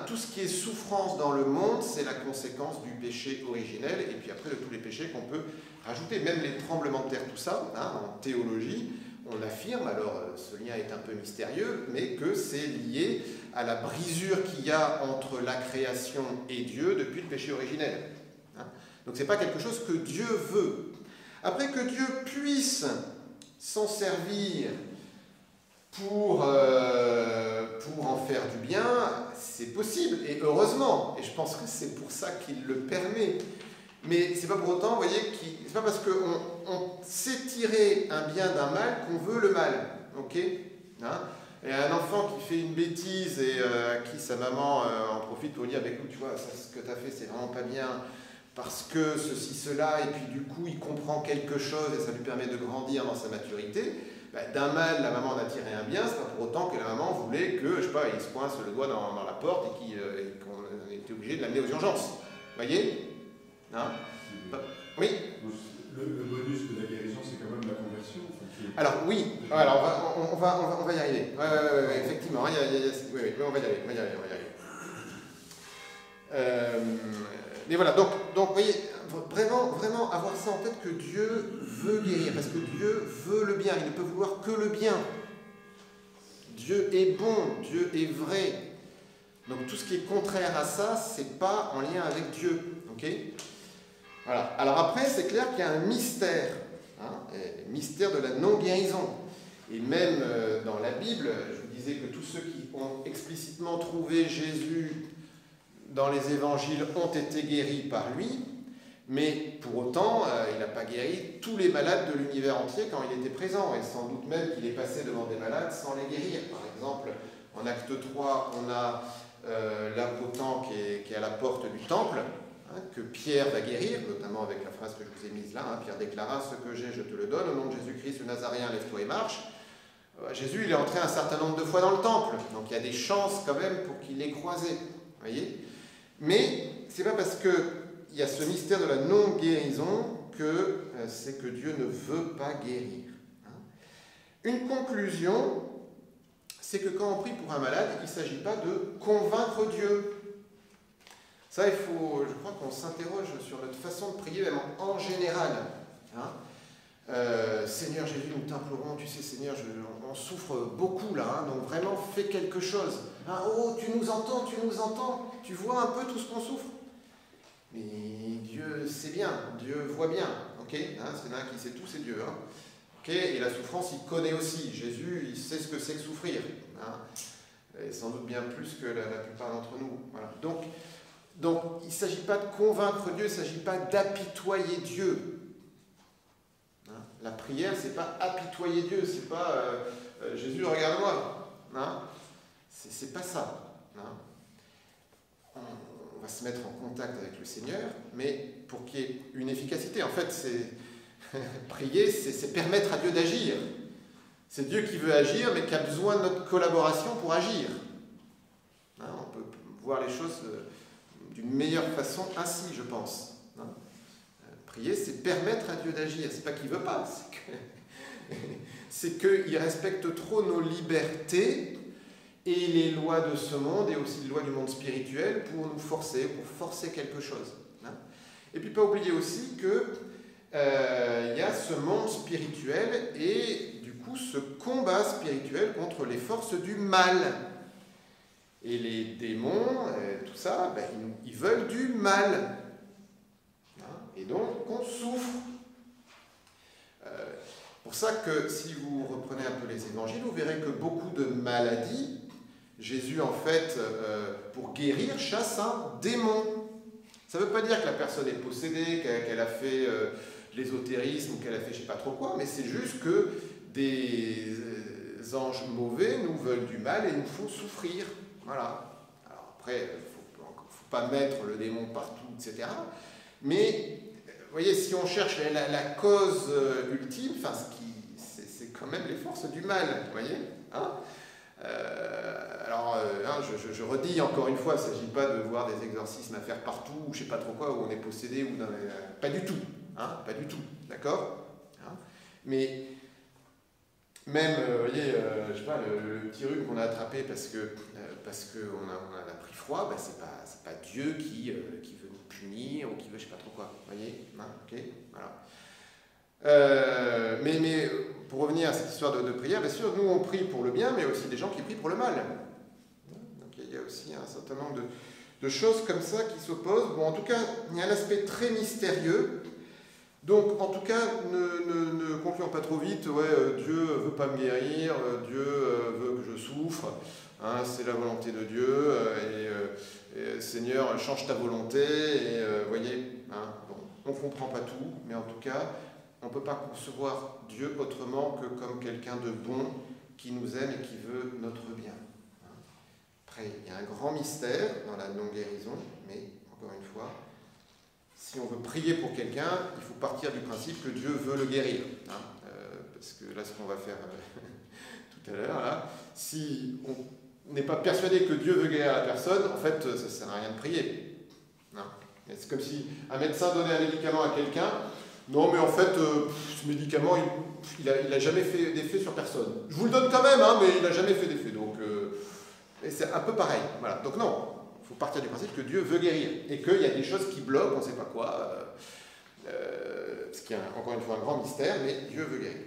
tout ce qui est souffrance dans le monde, c'est la conséquence du péché originel et puis après de tous les péchés qu'on peut rajouter. Même les tremblements de terre, tout ça, en théologie, on affirme, alors ce lien est un peu mystérieux, mais que c'est lié à la brisure qu'il y a entre la création et Dieu depuis le péché originel. Donc c'est pas quelque chose que Dieu veut. Après, que Dieu puisse s'en servir pour en faire du bien, c'est possible, et heureusement, et je pense que c'est pour ça qu'il le permet. Mais c'est pas pour autant, vous voyez, c'est pas parce qu'on sait tirer un bien d'un mal qu'on veut le mal, ok, hein? Et un enfant qui fait une bêtise et à qui sa maman en profite pour lui dire, bah, écoute, tu vois, ça, ce que tu as fait, c'est vraiment pas bien, parce que ceci, cela, et puis du coup, il comprend quelque chose et ça lui permet de grandir dans sa maturité. Bah, d'un mal, la maman en a tiré un bien, c'est pas pour autant que la maman voulait que, je sais pas, il se coince le doigt dans la porte et qu'on était obligé de l'amener aux urgences. Vous voyez? Hein? Oui. Le bonus de la guérison, c'est quand même la conversion. Alors oui, alors on va y arriver. Ouais, effectivement, oui, on va y arriver. Mais voilà, donc vous voyez, vraiment avoir ça en tête, que Dieu veut guérir, parce que Dieu veut le bien, il ne peut vouloir que le bien. Dieu est bon, Dieu est vrai. Donc tout ce qui est contraire à ça, c'est pas en lien avec Dieu, ok? Voilà. Alors après, c'est clair qu'il y a un mystère, mystère de la non-guérison. Et même dans la Bible, je vous disais que tous ceux qui ont explicitement trouvé Jésus dans les évangiles ont été guéris par lui, mais pour autant, il n'a pas guéri tous les malades de l'univers entier quand il était présent, et sans doute même qu'il est passé devant des malades sans les guérir. Par exemple, en acte 3, on a l'impotent qui est à la porte du temple, que Pierre va guérir, notamment avec la phrase que je vous ai mise là, Pierre déclara, ce que j'ai, je te le donne, au nom de Jésus-Christ le Nazaréen, lève-toi et marche. Jésus, il est entré un certain nombre de fois dans le temple, donc il y a des chances quand même pour qu'il l'ait croisé, voyez. Mais c'est pas parce qu'il y a ce mystère de la non-guérison que c'est que Dieu ne veut pas guérir. Une conclusion, c'est que quand on prie pour un malade, il ne s'agit pas de convaincre Dieu. Ça, je crois qu'on s'interroge sur notre façon de prier, même en général. Seigneur Jésus, nous t'implorons, tu sais Seigneur, on souffre beaucoup là, donc vraiment fais quelque chose. Oh, tu nous entends, tu vois un peu tout ce qu'on souffre. Mais Dieu sait bien, Dieu voit bien, ok, c'est l'un qui sait tout, c'est Dieu. Ok, et la souffrance, il connaît aussi. Jésus, il sait ce que c'est que souffrir. Et sans doute bien plus que la plupart d'entre nous. Voilà. Donc il ne s'agit pas de convaincre Dieu, il ne s'agit pas d'apitoyer Dieu. La prière, c'est pas apitoyer Dieu, c'est pas Jésus, regarde-moi. C'est pas ça. On va se mettre en contact avec le Seigneur, mais pour qu'il y ait une efficacité. En fait, prier, c'est permettre à Dieu d'agir. C'est Dieu qui veut agir, mais qui a besoin de notre collaboration pour agir. On peut voir les choses d'une meilleure façon ainsi, je pense. Prier, c'est permettre à Dieu d'agir. C'est pas qu'il veut pas, c'est qu'il respecte trop nos libertés et les lois de ce monde et aussi les lois du monde spirituel pour nous forcer, quelque chose. Et puis pas oublier aussi que il y a ce monde spirituel et du coup ce combat spirituel contre les forces du mal. Et les démons, tout ça, ils veulent du mal. Et donc, on souffre. Pour ça que, si vous reprenez un peu les évangiles, vous verrez que beaucoup de maladies, Jésus, en fait, pour guérir, chasse un démon. Ça ne veut pas dire que la personne est possédée, qu'elle a fait l'ésotérisme, qu'elle a fait je ne sais pas trop quoi, mais c'est juste que des anges mauvais nous veulent du mal et nous font souffrir. Voilà. Alors après, il ne faut pas mettre le démon partout, etc. Mais, vous voyez, si on cherche la cause ultime, enfin, c'est quand même les forces du mal, vous voyez, hein. Je redis encore une fois, il ne s'agit pas de voir des exorcismes à faire partout, ou je ne sais pas trop quoi, où on est possédé, ou pas du tout, hein, pas du tout, d'accord, hein. Mais même, vous voyez, je sais pas, le petit rhume qu'on a attrapé parce qu'on a pris froid, ben c'est pas Dieu qui veut nous punir, ou qui veut je sais pas trop quoi, vous voyez, hein, ok, voilà. Mais pour revenir à cette histoire de prière, bien sûr, nous on prie pour le bien, mais aussi des gens qui prient pour le mal. Donc il y a aussi un certain nombre de choses comme ça qui s'opposent. Bon, en tout cas, il y a un aspect très mystérieux. Donc, en tout cas, ne concluons pas trop vite. Ouais, Dieu veut pas me guérir, Dieu veut que je souffre. Hein, c'est la volonté de Dieu. Et Seigneur, change ta volonté. Et voyez, hein, bon, on ne comprend pas tout, mais en tout cas, on ne peut pas concevoir Dieu autrement que comme quelqu'un de bon qui nous aime et qui veut notre bien. Après, il y a un grand mystère dans la non-guérison, mais encore une fois, si on veut prier pour quelqu'un, il faut partir du principe que Dieu veut le guérir. Hein, parce que là, ce qu'on va faire tout à l'heure, là, si on n'est pas persuadé que Dieu veut guérir la personne, en fait, ça ne sert à rien de prier. C'est comme si un médecin donnait un médicament à quelqu'un. Non, mais en fait, ce médicament, il n'a jamais fait d'effet sur personne. Je vous le donne quand même, hein, mais il n'a jamais fait d'effet. Donc, et c'est un peu pareil. Voilà. Donc non, il faut partir du principe que Dieu veut guérir. Et qu'il y a des choses qui bloquent, on ne sait pas quoi. Ce qui est encore une fois un grand mystère, mais Dieu veut guérir.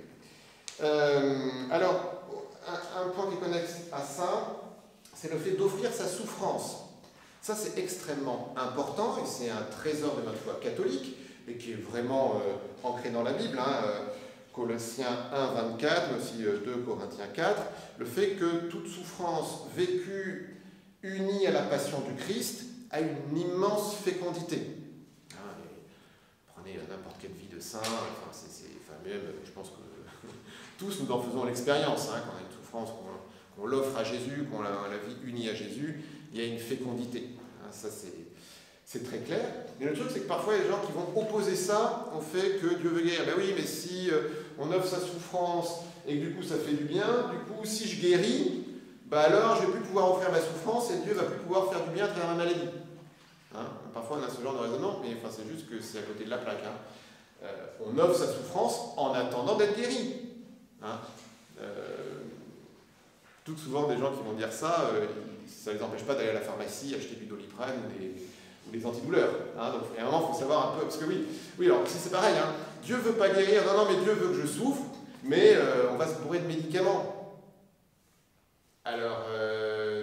Alors, un point qui est connexe à ça, c'est le fait d'offrir sa souffrance. Ça, c'est extrêmement important, et c'est un trésor de notre foi catholique, et qui est vraiment ancré dans la Bible, hein, Colossiens 1, 24, mais aussi 2 Corinthiens 4, le fait que toute souffrance vécue unie à la passion du Christ a une immense fécondité. Hein, prenez n'importe quelle vie de saint, même, je pense que tous nous en faisons l'expérience, hein, quand on a une souffrance, qu'on l'offre à Jésus, qu'on a la vie unie à Jésus, il y a une fécondité. Hein, ça, c'est très clair. Mais le truc, c'est que parfois, il y a des gens qui vont opposer ça au fait que Dieu veut guérir. Ben oui, mais si on offre sa souffrance et que du coup ça fait du bien, du coup, si je guéris, ben alors je ne vais plus pouvoir offrir ma souffrance et Dieu ne va plus pouvoir faire du bien à travers ma maladie. Hein, parfois, on a ce genre de raisonnement, mais enfin, c'est juste que c'est à côté de la plaque. Hein. On offre sa souffrance en attendant d'être guéri. Hein. Tout souvent, des gens qui vont dire ça, ça ne les empêche pas d'aller à la pharmacie acheter du Doliprane ou des antidouleurs. Hein. Donc, à un moment, il faut savoir un peu, parce que oui, alors si c'est pareil, hein, Dieu ne veut pas guérir, non, mais Dieu veut que je souffre, mais on va se bourrer de médicaments. Alors,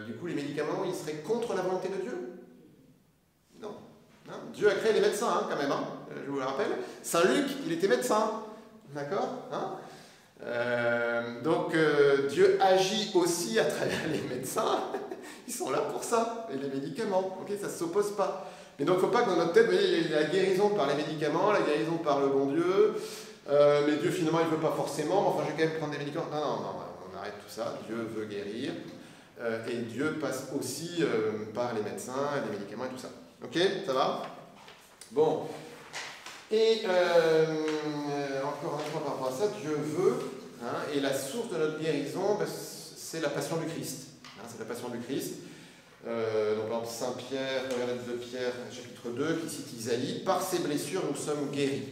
du coup, les médicaments, ils seraient contre la volonté de Dieu? Non. Hein. Dieu a créé les médecins, hein, quand même, hein, je vous le rappelle. Saint Luc, il était médecin, d'accord, hein. Donc Dieu agit aussi à travers les médecins, ils sont là pour ça, et les médicaments, ok, ça ne s'oppose pas. Mais donc il ne faut pas que dans notre tête, vous voyez, il y a la guérison par les médicaments, la guérison par le bon Dieu, mais Dieu finalement il ne veut pas forcément, enfin je vais quand même prendre des médicaments. Non, on arrête tout ça, Dieu veut guérir, et Dieu passe aussi par les médecins, et les médicaments et tout ça. Ok, ça va? Bon. Et encore une fois par rapport à ça, Dieu veut, hein, et la source de notre guérison, ben, c'est la passion du Christ. Hein, c'est la passion du Christ. Donc par exemple, Saint Pierre, regardez 2 Pierre, chapitre 2, qui cite Isaïe, par ses blessures nous sommes guéris.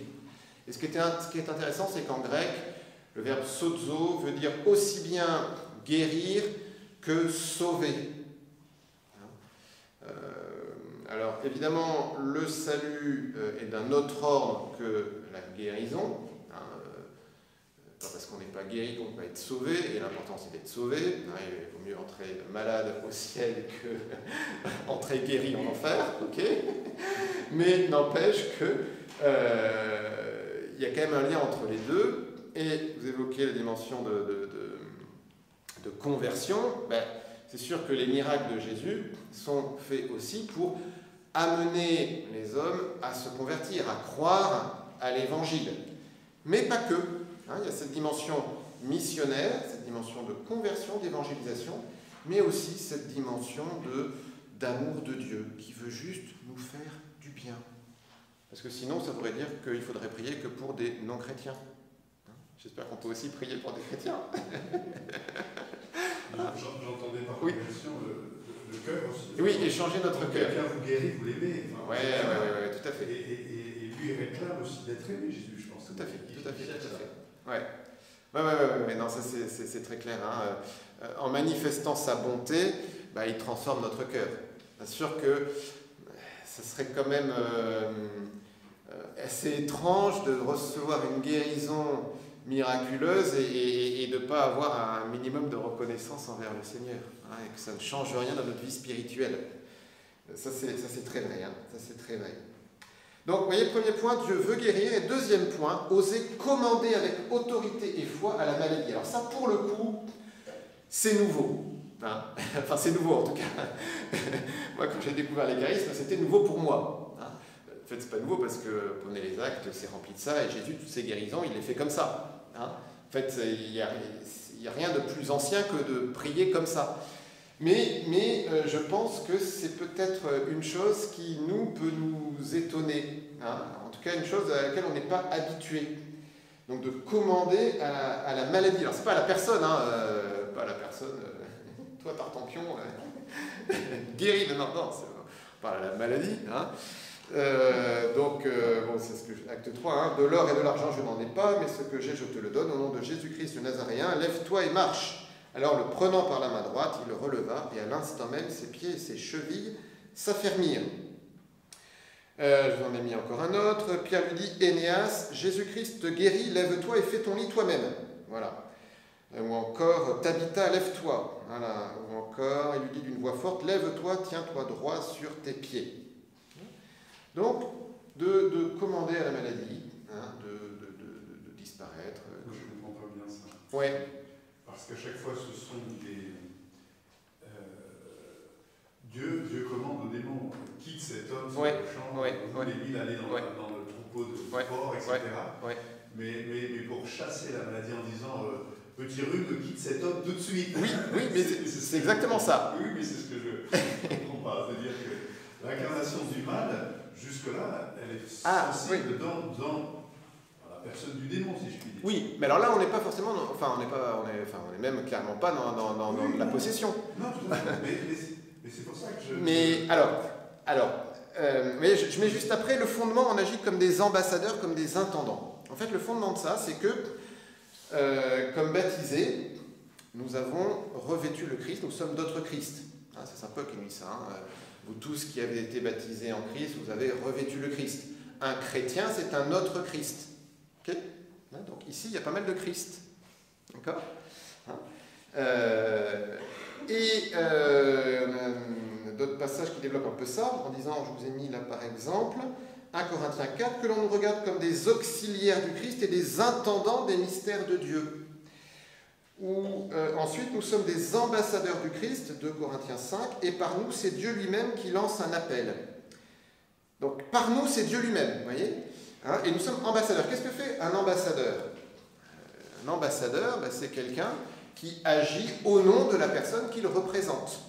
Et ce qui est intéressant, c'est qu'en grec, le verbe sozo veut dire aussi bien guérir que sauver. Alors, évidemment, le salut est d'un autre ordre que la guérison. Hein, pas parce qu'on n'est pas guéri qu'on peut être sauvé, et l'important c'est d'être sauvé. Hein, il vaut mieux entrer malade au ciel que entrer guéri en enfer, ok. Mais n'empêche que il y a quand même un lien entre les deux. Et vous évoquez la dimension de conversion. Ben, c'est sûr que les miracles de Jésus sont faits aussi pour amener les hommes à se convertir, à croire à l'Évangile. Mais pas que. Il y a cette dimension missionnaire, cette dimension de conversion, d'évangélisation, mais aussi cette dimension d'amour de Dieu, qui veut juste nous faire du bien. Parce que sinon, ça voudrait dire qu'il faudrait prier que pour des non-chrétiens. J'espère qu'on peut aussi prier pour des chrétiens. J'entendais par conversion le cœur aussi. Oui, et changer notre cœur. Quelqu'un vous guérit, vous l'aimez. Oui, tout à fait. Et lui, il réclame aussi d'être aimé, Jésus, je pense. Tout à fait. Ouais, non, ça c'est très clair. En manifestant sa bonté, il transforme notre cœur. Bien sûr que ça serait quand même assez étrange de recevoir une guérison miraculeuse et de ne pas avoir un minimum de reconnaissance envers le Seigneur, et que ça ne change rien dans notre vie spirituelle. Ça c'est très vrai. Ça c'est très vrai. Donc, vous voyez, premier point, Dieu veut guérir. Et deuxième point, oser commander avec autorité et foi à la maladie. Alors ça, pour le coup, c'est nouveau. Enfin, c'est nouveau en tout cas. Moi, quand j'ai découvert les charismes, c'était nouveau pour moi. En fait, c'est pas nouveau parce que prenez les actes, c'est rempli de ça. Et Jésus, toutes ses guérisons, il les fait comme ça. En fait, il n'y a rien de plus ancien que de prier comme ça. Mais je pense que c'est peut-être une chose qui peut nous étonner. En tout cas, une chose à laquelle on n'est pas habitué. Donc de commander à la maladie. Alors, c'est pas à la personne, pas à la personne, toi, Tartampion, guéri, non, c'est pas à la maladie. C'est ce que acte 3, de l'or et de l'argent, je n'en ai pas, mais ce que j'ai, je te le donne. Au nom de Jésus-Christ le Nazaréen, lève-toi et marche. Alors, le prenant par la main droite, il le releva, et à l'instant même, ses pieds et ses chevilles s'affermirent. Je vous en ai mis encore un autre. Pierre lui dit, Énéas, Jésus-Christ te guérit, lève-toi et fais ton lit toi-même. Voilà. Ou encore, Tabitha, lève-toi. Voilà. Ou encore, il lui dit d'une voix forte, lève-toi, tiens-toi droit sur tes pieds. Donc, de commander à la maladie, de disparaître. Je ne comprends pas bien ça. Ouais. Parce qu'à chaque fois, ce sont des... Dieu commande au démon, quitte cet homme sur le champ, vous les d'aller dans le troupeau de porcs, etc. Mais pour chasser la maladie en disant petit rhume, quitte cet homme tout de suite. Oui, mais c'est exactement ça. Oui, mais c'est ce que je ne comprends pas. C'est-à-dire que l'incarnation du mal, jusque-là, elle est sensible dans la personne du démon, si je puis dire. Oui, mais alors là, on n'est pas forcément... on est même clairement pas dans la possession. Non, tout à fait. Mais c'est pour ça que je... Mais je mets juste après, le fondement, on agit comme des ambassadeurs, comme des intendants. En fait, le fondement de ça, c'est que, comme baptisés, nous avons revêtu le Christ, nous sommes d'autres Christ. C'est Saint Paul qui nous dit ça. Vous tous qui avez été baptisés en Christ, vous avez revêtu le Christ. Un chrétien, c'est un autre Christ. Ok ? Donc ici, il y a pas mal de Christ. D'accord ? D'autres passages qui développent un peu ça, en disant, je vous ai mis là par exemple, 1 Corinthiens 4, que l'on nous regarde comme des auxiliaires du Christ et des intendants des mystères de Dieu. Ou ensuite, nous sommes des ambassadeurs du Christ, 2 Corinthiens 5, et par nous, c'est Dieu lui-même qui lance un appel. Donc, par nous, c'est Dieu lui-même, vous voyez ? Et nous sommes ambassadeurs. Qu'est-ce que fait un ambassadeur ? Un ambassadeur, c'est quelqu'un qui agit au nom de la personne qu'il représente.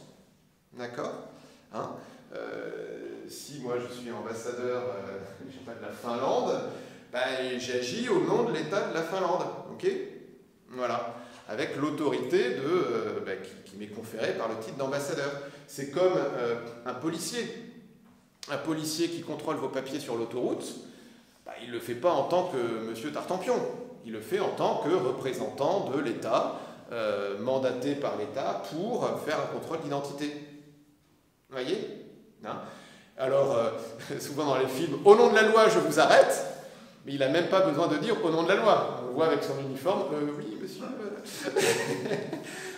D'accord ? Si moi je suis ambassadeur de la Finlande, j'agis au nom de l'État de la Finlande. Ok ? Voilà. Avec l'autorité qui m'est conférée par le titre d'ambassadeur. C'est comme un policier. Un policier qui contrôle vos papiers sur l'autoroute, il ne le fait pas en tant que monsieur Tartampion. Il le fait en tant que représentant de l'État, mandaté par l'État pour faire un contrôle d'identité. Vous voyez ? Alors, souvent dans les films, au nom de la loi, je vous arrête, mais il n'a même pas besoin de dire au nom de la loi. On voit avec son uniforme, oui, monsieur.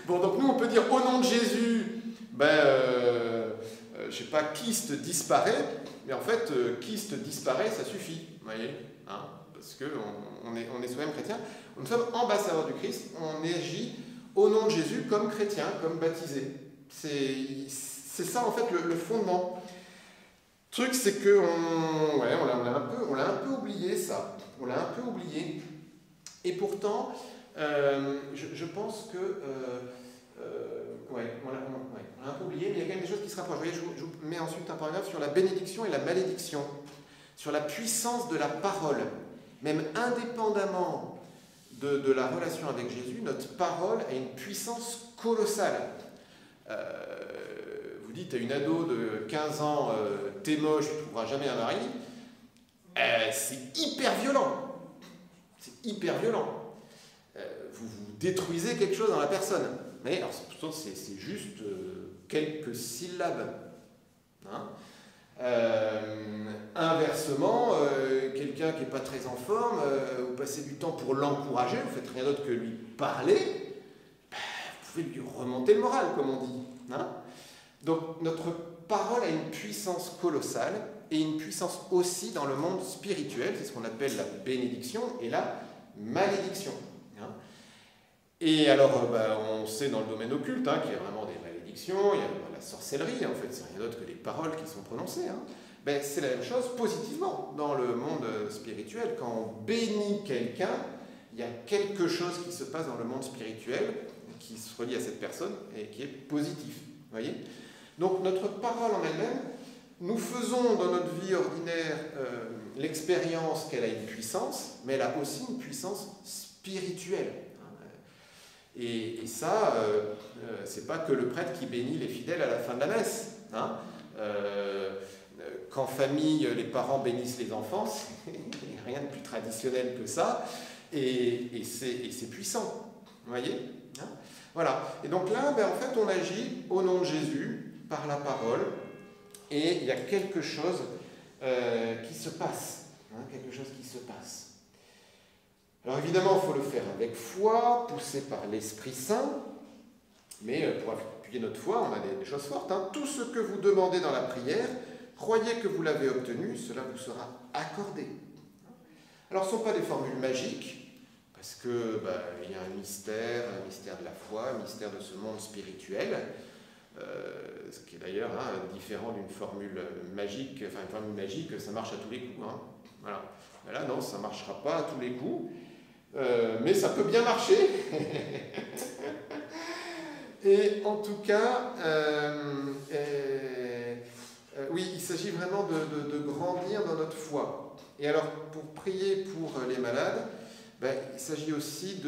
Bon, donc nous, on peut dire au nom de Jésus, je ne sais pas, kyste disparaît, mais en fait, kyste disparaît, ça suffit. Vous voyez ? Parce qu'on est soi-même chrétien. Nous sommes ambassadeurs du Christ, on agit au nom de Jésus comme chrétien, comme baptisé. C'est ça en fait le fondement. truc, c'est que on l'a un peu oublié, ça. On l'a un peu oublié. Et pourtant, je pense que... on l'a un peu oublié, mais il y a quand même des choses qui se rapprochent. Vous voyez, je vous mets ensuite un paragraphe sur la bénédiction et la malédiction, sur la puissance de la parole. Même indépendamment de la relation avec Jésus, notre parole a une puissance colossale. Vous dites à une ado de 15 ans, t'es moche, tu ne trouveras jamais un mari, c'est hyper violent. C'est hyper violent. Vous détruisez quelque chose dans la personne. Mais alors, c'est juste quelques syllabes. Hein. Inversement, quelqu'un qui n'est pas très en forme, vous passez du temps pour l'encourager, vous ne faites rien d'autre que lui parler, vous pouvez lui remonter le moral, comme on dit. Hein. Donc notre parole a une puissance colossale et une puissance aussi dans le monde spirituel, c'est ce qu'on appelle la bénédiction et la malédiction. Hein. Et alors, on sait dans le domaine occulte qu'il y a vraiment des malédictions, il y a la sorcellerie, en fait, c'est rien d'autre que des paroles qui sont prononcées. Hein. C'est la même chose positivement dans le monde spirituel. Quand on bénit quelqu'un, il y a quelque chose qui se passe dans le monde spirituel qui se relie à cette personne et qui est positif. Voyez ? Donc notre parole en elle-même, nous faisons dans notre vie ordinaire l'expérience qu'elle a une puissance, mais elle a aussi une puissance spirituelle. Et ça, c'est pas que le prêtre qui bénit les fidèles à la fin de la messe. Hein. Qu'en famille, les parents bénissent les enfants, c'est rien de plus traditionnel que ça, et c'est puissant. Vous voyez, hein. Voilà. Et donc là, en fait, on agit au nom de Jésus, par la parole, et il y a quelque chose qui se passe. Hein, quelque chose qui se passe. Alors évidemment, il faut le faire avec foi, poussé par l'Esprit Saint, mais pour appuyer notre foi, on a des choses fortes. Hein. Tout ce que vous demandez dans la prière, croyez que vous l'avez obtenu, cela vous sera accordé. Alors ce ne sont pas des formules magiques, parce que il y a un mystère de la foi, un mystère de ce monde spirituel, ce qui est d'ailleurs différent d'une formule magique. Enfin, une formule magique, ça marche à tous les coups. Hein. Voilà. Mais là, non, ça ne marchera pas à tous les coups. Mais ça peut bien marcher. Et en tout cas, oui, il s'agit vraiment de grandir dans notre foi. Et alors, pour prier pour les malades, il s'agit aussi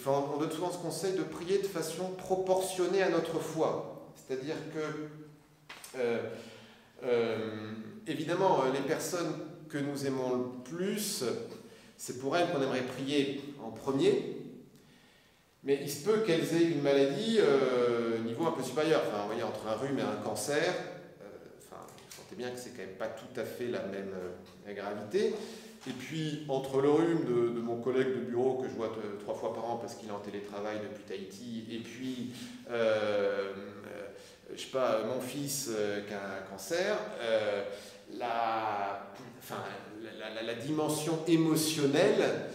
on donne souvent ce conseil de prier de façon proportionnée à notre foi. C'est-à-dire que, évidemment, les personnes que nous aimons le plus, c'est pour elles qu'on aimerait prier en premier, mais il se peut qu'elles aient une maladie niveau un peu supérieur. Enfin, vous voyez, entre un rhume et un cancer, vous sentez bien que c'est quand même pas tout à fait la même gravité. Et puis, entre le rhume de mon collègue de bureau que je vois 3 fois par an parce qu'il est en télétravail depuis Tahiti, et puis, je sais pas, mon fils qui a un cancer, la dimension émotionnelle,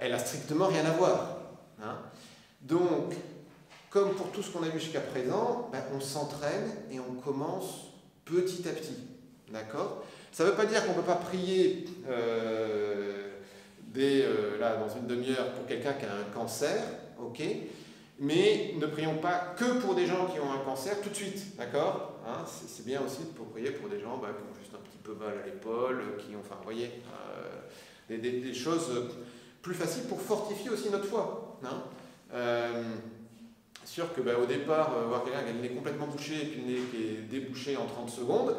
elle a strictement rien à voir. Hein. Donc, comme pour tout ce qu'on a vu jusqu'à présent, on s'entraîne et on commence petit à petit. D'accord ? Ça ne veut pas dire qu'on ne peut pas prier dans une demi-heure pour quelqu'un qui a un cancer, ok ? Mais ne prions pas que pour des gens qui ont un cancer tout de suite, d'accord ? Hein, c'est bien aussi pour prier pour des gens qui ont juste un petit peu mal à l'épaule, qui ont, vous voyez, des choses plus faciles pour fortifier aussi notre foi. Hein. Sûr qu'au départ, voir quelqu'un qui a le nez complètement bouché et puis le nez qui est débouché en 30 secondes,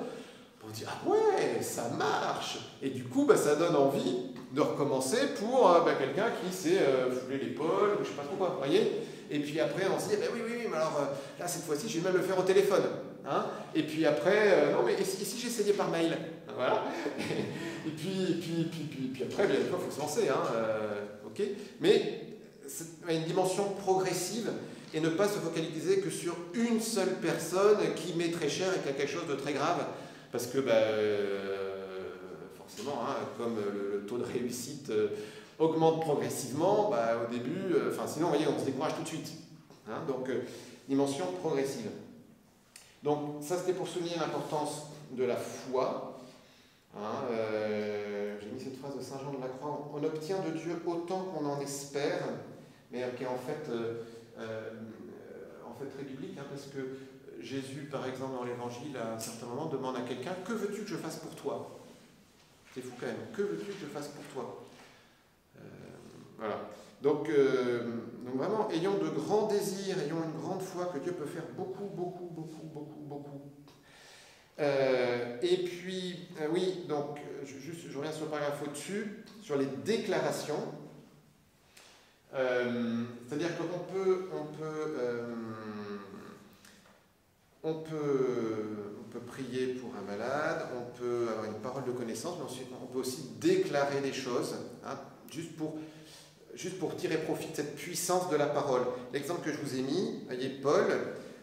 on dit ah ouais, ça marche. Et du coup, ça donne envie de recommencer pour quelqu'un qui s'est foulé l'épaule, ou je sais pas trop quoi, voyez. Et puis après, on se dit oui, mais alors là cette fois-ci, je vais même le faire au téléphone. Hein. Et puis après, non mais et si j'essayais par mail, voilà. Et puis après, bien sûr, il faut se lancer, hein, ok. Mais c'est une dimension progressive et ne pas se focaliser que sur une seule personne qui met très cher et qui a quelque chose de très grave. Parce que forcément, comme le taux de réussite augmente progressivement, au début, sinon, vous voyez, on se décourage tout de suite. Hein, donc, dimension progressive. Donc ça c'était pour souligner l'importance de la foi. Hein, j'ai mis cette phrase de Saint Jean de la Croix, on obtient de Dieu autant qu'on en espère, mais qui est en fait très biblique, hein, parce que Jésus, par exemple, dans l'Évangile, à un certain moment, demande à quelqu'un « Que veux-tu que je fasse pour toi ?» C'est fou quand même. « Que veux-tu que je fasse pour toi ?» Voilà. Donc vraiment, ayons de grands désirs, ayons une grande foi que Dieu peut faire beaucoup. Et puis, oui, donc, je reviens sur le paragraphe au-dessus, sur les déclarations. C'est-à-dire qu'on peut prier pour un malade, on peut avoir une parole de connaissance, mais ensuite on peut aussi déclarer des choses, hein, juste pour tirer profit de cette puissance de la parole. L'exemple que je vous ai mis, voyez, Paul,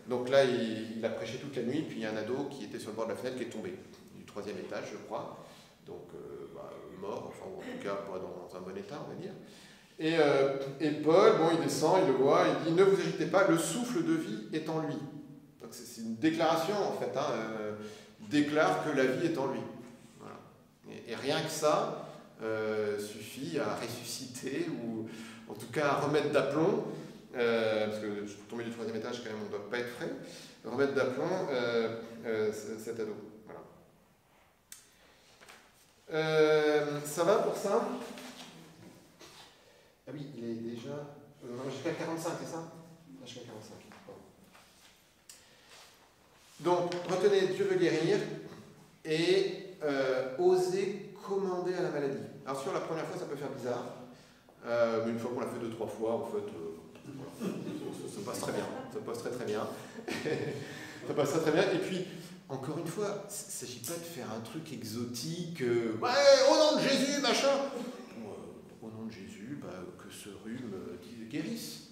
donc là il a prêché toute la nuit, puis il y a un ado qui était sur le bord de la fenêtre qui est tombé, du 3e étage je crois, donc mort, enfin en tout cas pas dans un bon état on va dire. Et Paul, bon, il descend, il le voit, il dit « Ne vous agitez pas, le souffle de vie est en lui ». Donc c'est une déclaration en fait, hein, déclare que la vie est en lui. Voilà. Et rien que ça suffit à ressusciter ou en tout cas à remettre d'aplomb, parce que tomber du 3e étage quand même on ne doit pas être frais, remettre d'aplomb cet ado. Voilà. Ça va pour ça? Ah oui, il est déjà... jusqu'à 45, c'est ça? Jusqu'à 45. Donc, retenez, Dieu veut guérir et oser commander à la maladie. Alors sûr, la première fois, ça peut faire bizarre, mais une fois qu'on l'a fait 2-3 fois, en fait, voilà, ça passe très bien. Ça passe très bien. Ça passe très bien. Et puis, encore une fois, il ne s'agit pas de faire un truc exotique, ouais, au nom de Jésus, machin. Au nom de Jésus, que ce rhume guérisse.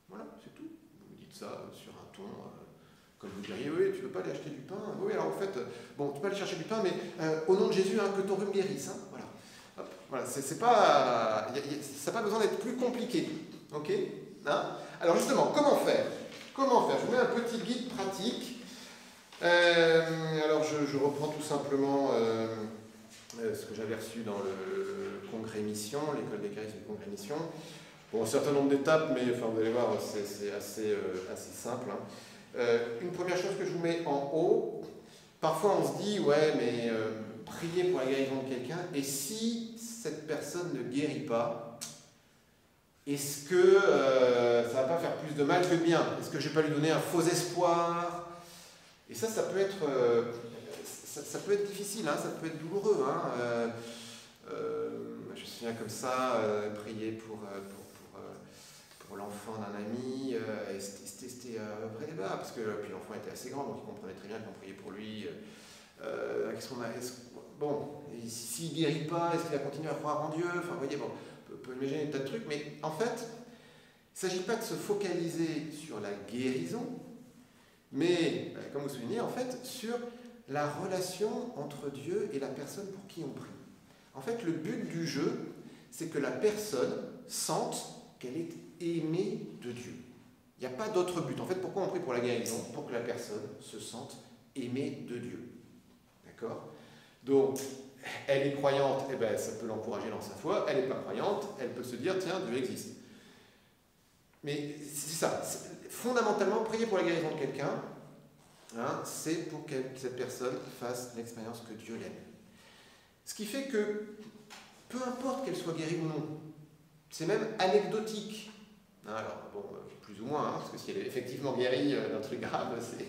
Voilà, c'est tout. Vous dites ça sur un ton, comme vous diriez, oui, tu ne peux pas aller acheter du pain. Oui, alors en fait, bon, tu peux aller chercher du pain, mais au nom de Jésus, hein, que ton rhume guérisse. Hein, voilà. Hop, voilà, c'est pas, ça n'a pas besoin d'être plus compliqué. Ok, hein? Alors justement, comment faire? Je vous mets un petit guide pratique. Alors je reprends tout simplement ce que j'avais reçu dans le congrès mission, l'école des charismes du congrès mission. Bon, un certain nombre d'étapes, mais enfin, vous allez voir, c'est assez simple. Hein. Une première chose que je vous mets en haut, parfois on se dit, ouais, mais prier pour la guérison de quelqu'un, et si cette personne ne guérit pas, est-ce que ça ne va pas faire plus de mal que de bien? Est-ce que je ne vais pas lui donner un faux espoir? Et ça peut être, ça peut être difficile, hein, ça peut être douloureux. Hein. Je me souviens comme ça, prier pour l'enfant d'un ami, c'était un vrai débat, parce que puis l'enfant était assez grand, donc il comprenait très bien qu'on priait pour lui. Qu'est-ce qu'on a, bon, s'il ne guérit pas, est-ce qu'il va continuer à croire en Dieu? Enfin, vous voyez, bon, on peut imaginer des tas de trucs, mais en fait, il ne s'agit pas de se focaliser sur la guérison, mais, comme vous soulignez, en fait, sur la relation entre Dieu et la personne pour qui on prie. En fait, le but du jeu, c'est que la personne sente qu'elle est aimée de Dieu. Il n'y a pas d'autre but. En fait, pourquoi on prie pour la guérison? Pour que la personne se sente aimée de Dieu. D'accord? Donc, elle est croyante, eh ben, ça peut l'encourager dans sa foi. Elle n'est pas croyante, elle peut se dire, tiens, Dieu existe. Mais c'est ça. Fondamentalement, prier pour la guérison de quelqu'un, hein, c'est pour que cette personne fasse l'expérience que Dieu l'aime. Ce qui fait que, peu importe qu'elle soit guérie ou non, c'est même anecdotique. Hein, alors, bon, plus ou moins, hein, parce que si elle est effectivement guérie d'un truc grave, c'est...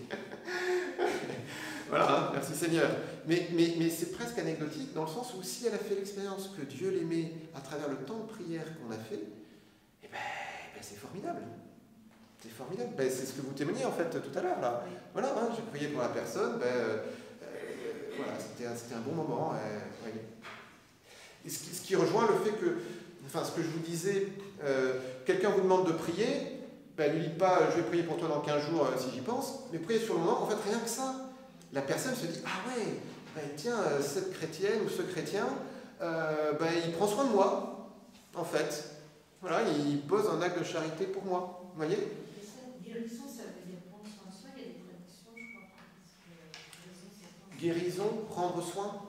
voilà, hein, merci Seigneur. Mais c'est presque anecdotique dans le sens où si elle a fait l'expérience que Dieu l'aimait à travers le temps de prière qu'on a fait, eh ben, c'est formidable. C'est formidable. Ben, c'est ce que vous témoignez en fait tout à l'heure là. Voilà, hein, j'ai prié pour la personne, voilà, c'était un bon moment. Et ce qui rejoint le fait que, enfin, ce que je vous disais, quelqu'un vous demande de prier, ben, lui dites pas je vais prier pour toi dans 15 jours si j'y pense, mais priez sur le moment, en fait rien que ça. La personne se dit ah ouais, ben, tiens, cette chrétienne ou ce chrétien, ben, il prend soin de moi, en fait. Voilà, il pose un acte de charité pour moi. Vous voyez? Guérison, ça veut dire prendre soin de soi, il y a des traductions, je crois. guérison, prendre soin.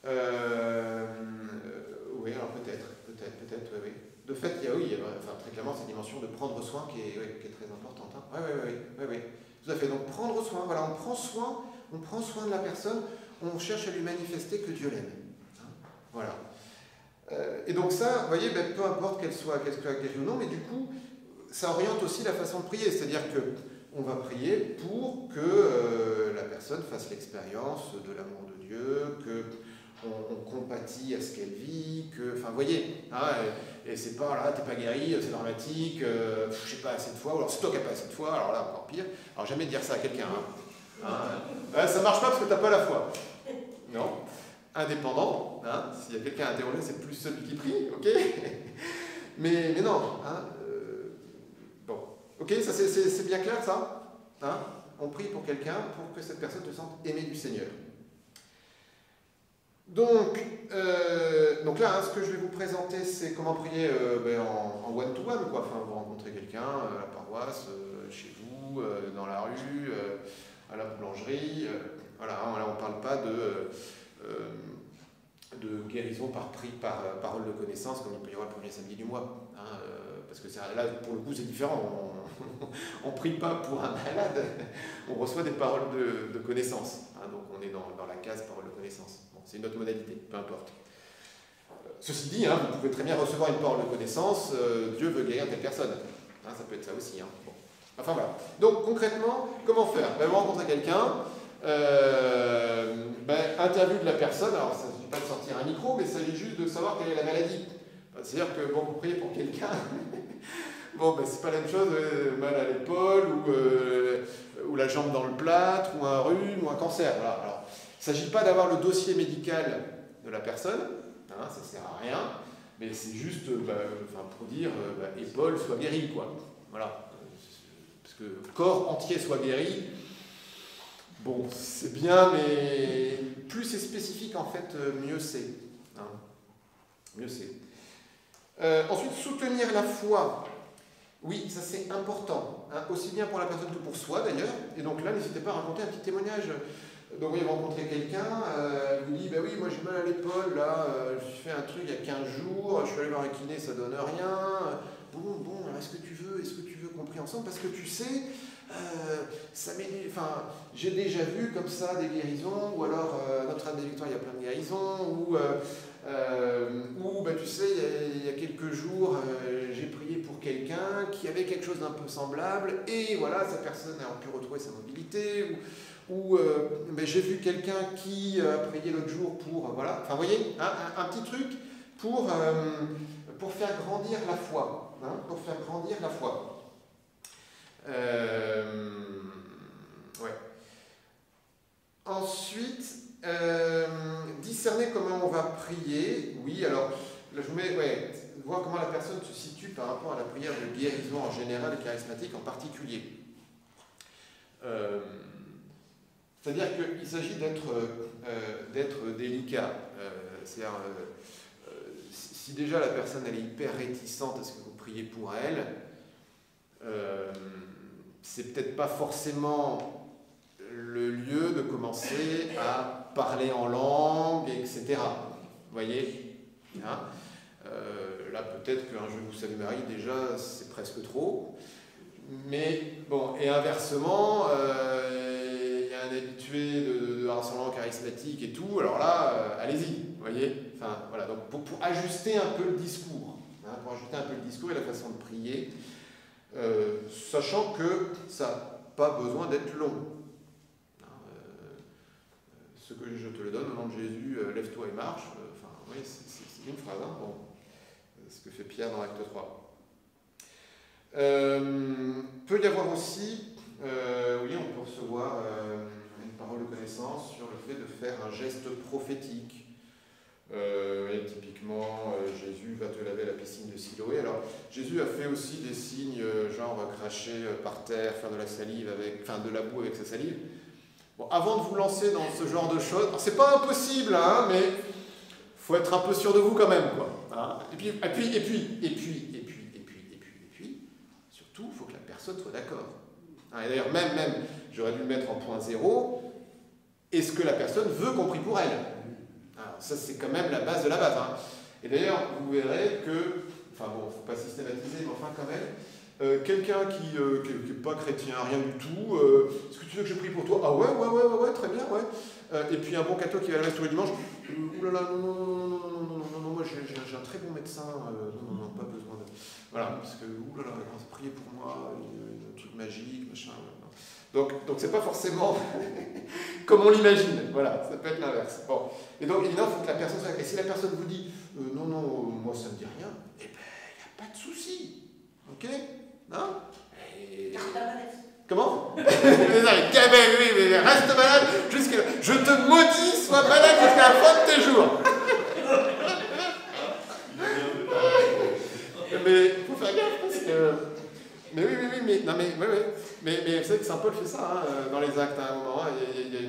Oui, alors peut-être, oui. De fait, il y a très clairement cette dimension de prendre soin qui est très importante. Hein. Oui. Tout à fait. Donc prendre soin, voilà, on prend soin de la personne, on cherche à lui manifester que Dieu l'aime. Hein. Voilà. Et donc ça, vous voyez, peu importe qu'elle soit guérie ou non, mais du coup, ça oriente aussi la façon de prier. C'est-à-dire qu'on va prier pour que la personne fasse l'expérience de l'amour de Dieu, qu'on compatit à ce qu'elle vit, enfin, vous voyez, hein, et c'est pas, là, t'es pas guéri, c'est dramatique, je sais pas assez de foi, ou alors c'est toi qui n'as pas assez de foi, alors là, encore pire. Alors jamais dire ça à quelqu'un, ça marche pas parce que t'as pas la foi. Non. Indépendant, hein, s'il y a quelqu'un à interroger, c'est plus celui qui prie, ok. mais non, hein, bon, ok, ça c'est bien clair ça, hein, on prie pour quelqu'un pour que cette personne se sente aimée du Seigneur. Donc là, hein, ce que je vais vous présenter, c'est comment prier en one-to-one, quoi. Enfin, vous rencontrez quelqu'un à la paroisse, chez vous, dans la rue, à la boulangerie, voilà, hein, là on ne parle pas de guérison par parole de connaissance, comme il peut y avoir le premier samedi du mois. Hein, parce que là, pour le coup, c'est différent. On ne prie pas pour un malade, on reçoit des paroles de connaissance. Hein, donc on est dans la case parole de connaissance. Bon, c'est une autre modalité, peu importe. Ceci dit, hein, vous pouvez très bien recevoir une parole de connaissance, Dieu veut guérir telle personne. Hein, ça peut être ça aussi. Hein. Bon. Enfin voilà. Donc concrètement, comment faire? Vous rencontrez quelqu'un, interview de la personne, alors ça ne suffit pas de sortir un micro, mais il s'agit juste de savoir quelle est la maladie. C'est-à-dire que bon, vous priez pour quelqu'un, c'est pas la même chose, mal à l'épaule, ou la jambe dans le plâtre, ou un rhume, ou un cancer. Voilà. Alors, il ne s'agit pas d'avoir le dossier médical de la personne, hein, ça ne sert à rien, mais c'est juste pour dire épaule soit guérie, quoi. Voilà. Parce que corps entier soit guéri, bon, c'est bien, mais plus c'est spécifique, en fait, mieux c'est. Hein. Mieux c'est. Ensuite, soutenir la foi. Oui, ça c'est important. Hein, aussi bien pour la personne que pour soi, d'ailleurs. Et donc là, n'hésitez pas à raconter un petit témoignage. Donc, vous rencontrez quelqu'un, il vous dit, oui, moi j'ai mal à l'épaule, là, je suis fait un truc il y a 15 jours, je suis allé voir un kiné, ça donne rien. Bon, est-ce que tu veux qu'on prie ensemble? Parce que tu sais, j'ai déjà vu comme ça des guérisons, ou alors Notre-Dame des Victoires, il y a plein de guérisons, ou tu sais, il y a quelques jours, j'ai prié pour quelqu'un qui avait quelque chose d'un peu semblable, et voilà, sa personne a pu retrouver sa mobilité, ou j'ai vu quelqu'un qui a prié l'autre jour pour, voilà, enfin, vous voyez, un petit truc pour faire grandir la foi, hein, pour faire grandir la foi. Ouais. Ensuite, discerner comment on va prier. Oui, alors, là, je vous mets, voir comment la personne se situe par rapport à la prière de guérison en général et charismatique en particulier. C'est-à-dire qu'il s'agit d'être délicat. C'est-à-dire, si déjà la personne elle est hyper réticente à ce que vous priez pour elle, c'est peut-être pas forcément le lieu de commencer à parler en langue, etc. Vous voyez, hein, là peut-être qu'un Je vous salue Marie, déjà c'est presque trop. Mais bon, et inversement, il y a un habitué de rassemblement charismatique et tout, alors là, allez-y, vous voyez. Enfin, voilà, donc pour ajuster un peu le discours, hein, pour ajuster un peu le discours et la façon de prier, sachant que ça n'a pas besoin d'être long. Ce que je te le donne, au nom de Jésus, lève-toi et marche. Enfin, oui, c'est une phrase, hein, bon, ce que fait Pierre dans l'acte 3. Peut y avoir aussi, oui, on peut recevoir une parole de connaissance sur le fait de faire un geste prophétique. Et typiquement, Jésus va te laver à la piscine de Siloé. Alors, Jésus a fait aussi des signes, genre cracher par terre, faire de la salive de la boue avec sa salive. Bon, avant de vous lancer dans ce genre de choses, c'est pas impossible, hein, mais faut être un peu sûr de vous quand même, quoi. Hein. Et puis, surtout, il faut que la personne soit d'accord. Hein, et d'ailleurs, même, j'aurais dû le mettre en point 0. est-ce que la personne veut qu'on prie pour elle? Alors, ça, c'est quand même la base de la base. Hein. Et d'ailleurs, vous verrez que, enfin bon, il ne faut pas systématiser, mais enfin quand même, quelqu'un qui n'est pas chrétien, rien du tout, est-ce que tu veux que je prie pour toi? Ah ouais, très bien, ouais. Et puis un bon catho qui va à la messe tous les dimanches, oulala, non, moi j'ai un très bon médecin, non, pas besoin de... Voilà, parce que, oulala, priez pour moi, un truc magique, machin... Donc c'est pas forcément comme on l'imagine, voilà, ça peut être l'inverse. Bon. Et donc évidemment, il faut que la personne soit... Et si la personne vous dit non, moi ça me dit rien, eh ben, il n'y a pas de souci. Ok? Non? Et... Comment? Oui, mais reste malade jusqu'à... Je te maudis, sois malade jusqu'à la fin de tes jours. Mais il faut faire gaffe parce que... Mais oui, mais vous savez que Saint Paul fait ça hein, dans les actes. À un moment, il y a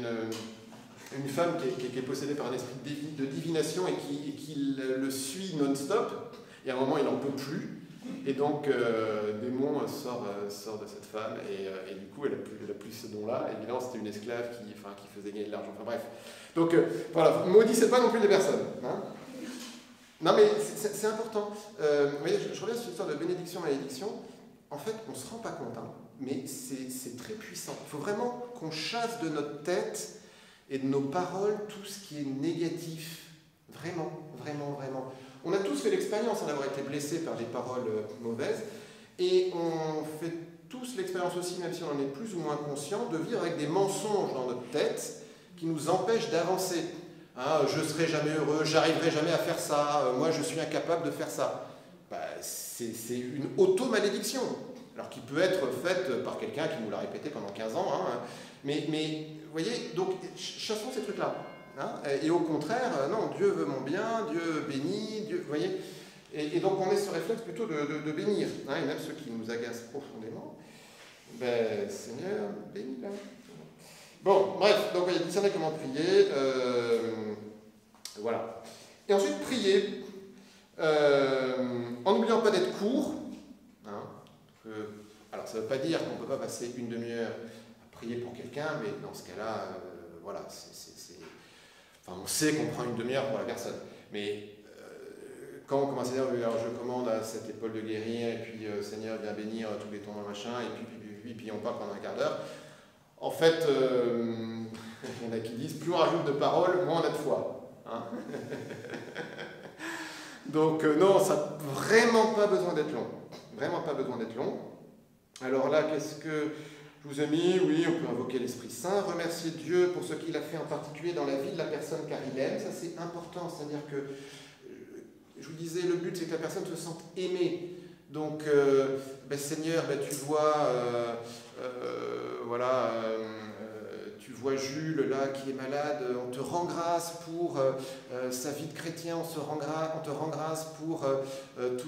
une femme qui est possédée par un esprit de divination et qui le suit non-stop. Et à un moment, il n'en peut plus. Et donc, démon sort de cette femme. Et du coup, elle a plus ce don-là. Évidemment, c'était une esclave qui faisait gagner de l'argent. Enfin bref. Donc, voilà, maudissez pas non plus les personnes. Hein. Non, mais c'est important. Vous voyez, je reviens sur cette histoire de bénédiction-malédiction. En fait, on ne se rend pas compte, hein, mais c'est très puissant. Il faut vraiment qu'on chasse de notre tête et de nos paroles tout ce qui est négatif. Vraiment. On a tous fait l'expérience d'avoir été blessés par des paroles mauvaises, et on fait tous l'expérience aussi, même si on en est plus ou moins conscient, de vivre avec des mensonges dans notre tête qui nous empêchent d'avancer. Hein, je ne serai jamais heureux, j'arriverai jamais à faire ça, moi je suis incapable de faire ça. Bah, c'est une auto-malédiction, alors qui peut être faite par quelqu'un qui nous l'a répété pendant 15 ans. Hein, mais vous voyez, donc chassons ces trucs-là. Hein, et au contraire, non, Dieu veut mon bien, Dieu bénit, Dieu, vous voyez. Et donc on met ce réflexe plutôt de bénir. Hein, et même ceux qui nous agacent profondément, ben Seigneur, bénis-la. Bon, bref, donc il y a discerner comment prier. Voilà. Et ensuite, prier. En n'oubliant pas d'être court, hein, alors ça ne veut pas dire qu'on ne peut pas passer une demi-heure à prier pour quelqu'un, mais dans ce cas-là, voilà, enfin, on sait qu'on prend une demi-heure pour la personne. Mais quand on commence à dire, alors je commande à cette épaule de guérir, et puis Seigneur viens bénir tous les tombes machin, et puis on parle pendant un quart d'heure, en fait, il y en a qui disent, plus on rajoute de paroles, moins on a de foi. Hein. Donc non, ça n'a vraiment pas besoin d'être long. Vraiment pas besoin d'être long. Alors là, qu'est-ce que je vous ai mis? Oui, on peut invoquer l'Esprit Saint, remercier Dieu pour ce qu'il a fait en particulier dans la vie de la personne car il aime. Ça c'est important, c'est-à-dire que, je vous disais, le but c'est que la personne se sente aimée. Donc, Seigneur, tu vois, voilà... tu vois Jules là qui est malade, on te rend grâce pour sa vie de chrétien, on te rend grâce pour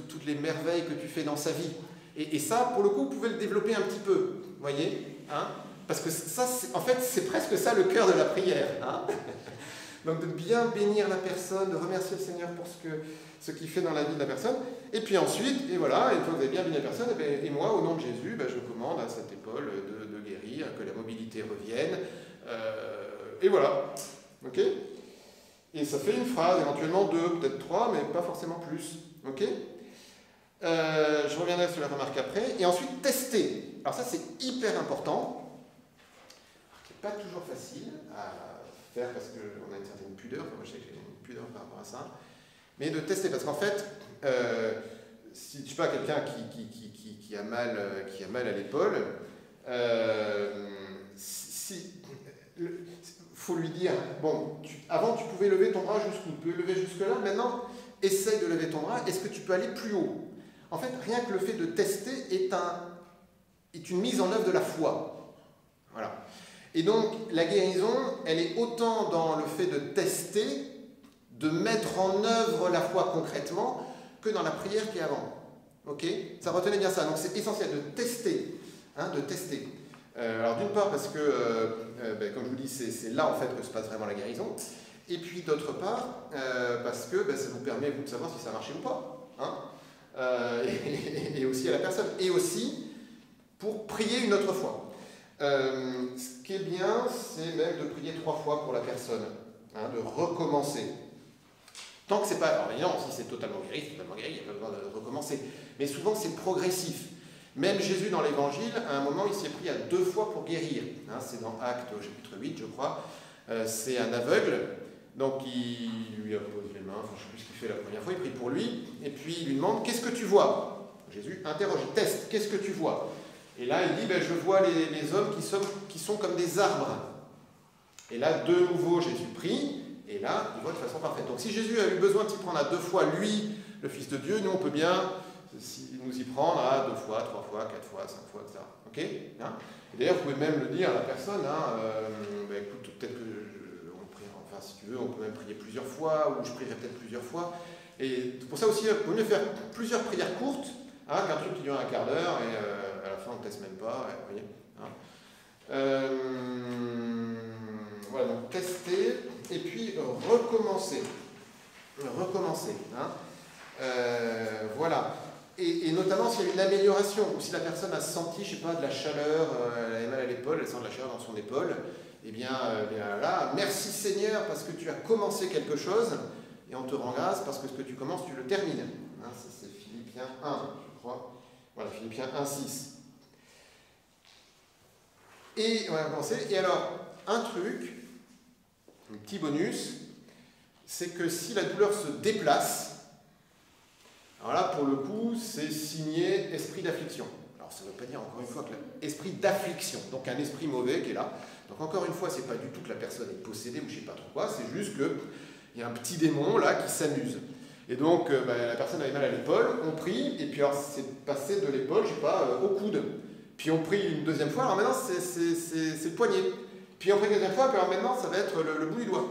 toutes les merveilles que tu fais dans sa vie. Et ça, pour le coup, vous pouvez le développer un petit peu, vous voyez, hein, parce que ça, en fait, c'est presque ça le cœur de la prière. Hein. Donc de bien bénir la personne, de remercier le Seigneur pour ce qu'il fait dans la vie de la personne. Et puis ensuite, et voilà, une fois que vous avez bien béni la personne, et moi, au nom de Jésus, je commande à cette épaule de guérir, que la mobilité revienne. Et voilà, ok? Et ça fait une phrase, éventuellement 2, peut-être 3, mais pas forcément plus, ok? Je reviendrai sur la remarque après. Et ensuite, tester. Alors ça, c'est hyper important. C'est pas toujours facile à faire parce qu'on a une certaine pudeur. Enfin, moi, je sais que j'ai une pudeur par rapport à ça. Mais de tester, parce qu'en fait, si je sais pas, quelqu'un qui a mal à l'épaule, faut lui dire, bon, avant tu pouvais lever ton bras jusqu'où? Tu peux lever jusque-là, maintenant essaye de lever ton bras, est-ce que tu peux aller plus haut? En fait, rien que le fait de tester est une mise en œuvre de la foi. Voilà. Et donc, la guérison, elle est autant dans le fait de tester, de mettre en œuvre la foi concrètement, que dans la prière qui est avant. Ok? Ça, retenez bien ça. Donc, c'est essentiel de tester. Hein, de tester. Alors, d'une part, parce que, comme je vous dis, c'est là, en fait, que se passe vraiment la guérison. Et puis, d'autre part, parce que ça vous permet, vous, de savoir si ça a marché ou pas. Hein? Et aussi à la personne. Et aussi, pour prier une autre fois. Ce qui est bien, c'est même de prier 3 fois pour la personne, hein, de recommencer. Tant que c'est pas... Alors évidemment, si c'est totalement guéri, il n'y a pas besoin de recommencer. Mais souvent, c'est progressif. Même Jésus, dans l'Évangile, à un moment, il s'est pris à 2 fois pour guérir. Hein, c'est dans Actes, au chapitre 8, je crois. C'est un aveugle. Donc, il lui pose les mains. Enfin, je ne sais plus ce qu'il fait la première fois. Il prie pour lui. Et puis, il lui demande, qu'est-ce que tu vois? Jésus interroge, il teste. Qu'est-ce que tu vois? Et là, il dit, je vois les hommes qui sont comme des arbres. Et là, de nouveau, Jésus prie. Et là, il voit de façon parfaite. Donc si Jésus a eu besoin de s'y prendre à 2 fois, lui, le Fils de Dieu, nous on peut bien nous y prendre à 2 fois, 3 fois, 4 fois, 5 fois, etc. Ok, hein? Et d'ailleurs, vous pouvez même le dire à la personne, hein, écoute, peut-être que on prie, enfin si tu veux, on peut même prier plusieurs fois, ou je prierai peut-être plusieurs fois. Et pour ça aussi, il vaut mieux faire plusieurs prières courtes, hein, qu'un truc qui dure un quart d'heure, et à la fin on ne teste même pas, vous voyez, hein. Voilà, donc tester et puis recommencer. Recommencer. Hein. Voilà. Et notamment s'il y a une amélioration, ou si la personne a senti, je ne sais pas, de la chaleur, elle avait mal à l'épaule, elle sent de la chaleur dans son épaule, eh bien là, merci Seigneur parce que tu as commencé quelque chose, et on te rend grâce parce que ce que tu commences, tu le termines. Hein, ça c'est Philippiens 1, je crois. Voilà, Philippiens 1, 6. Et on va commencer. Et alors, un truc, un petit bonus, c'est que si la douleur se déplace, alors là, pour le coup, c'est signé esprit d'affliction. Alors, ça ne veut pas dire, encore une fois, que esprit d'affliction, donc un esprit mauvais qui est là. Donc, encore une fois, c'est pas du tout que la personne est possédée ou je ne sais pas trop quoi, c'est juste qu'il y a un petit démon là qui s'amuse. Et donc, la personne avait mal à l'épaule, on prie, et puis alors, c'est passé de l'épaule, je ne sais pas, au coude. Puis on prie une deuxième fois, alors maintenant c'est le poignet. Puis on prie une deuxième fois, puis alors maintenant ça va être le bout du doigt.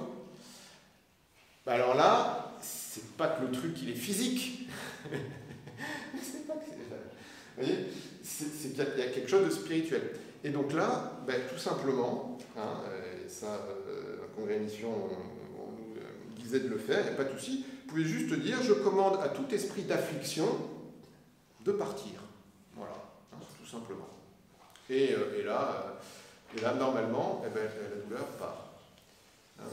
Alors là, c'est pas que le truc il est physique. C'est pas que c'est... Vous voyez, c'est qu'il y a quelque chose de spirituel. Et donc là, tout simplement, hein, ça, la congrégation, on nous disait de le faire, il n'y a pas de souci. Vous pouvez juste dire, je commande à tout esprit d'affliction de partir. Voilà, hein, tout simplement. Et là, normalement, la douleur part. Hein,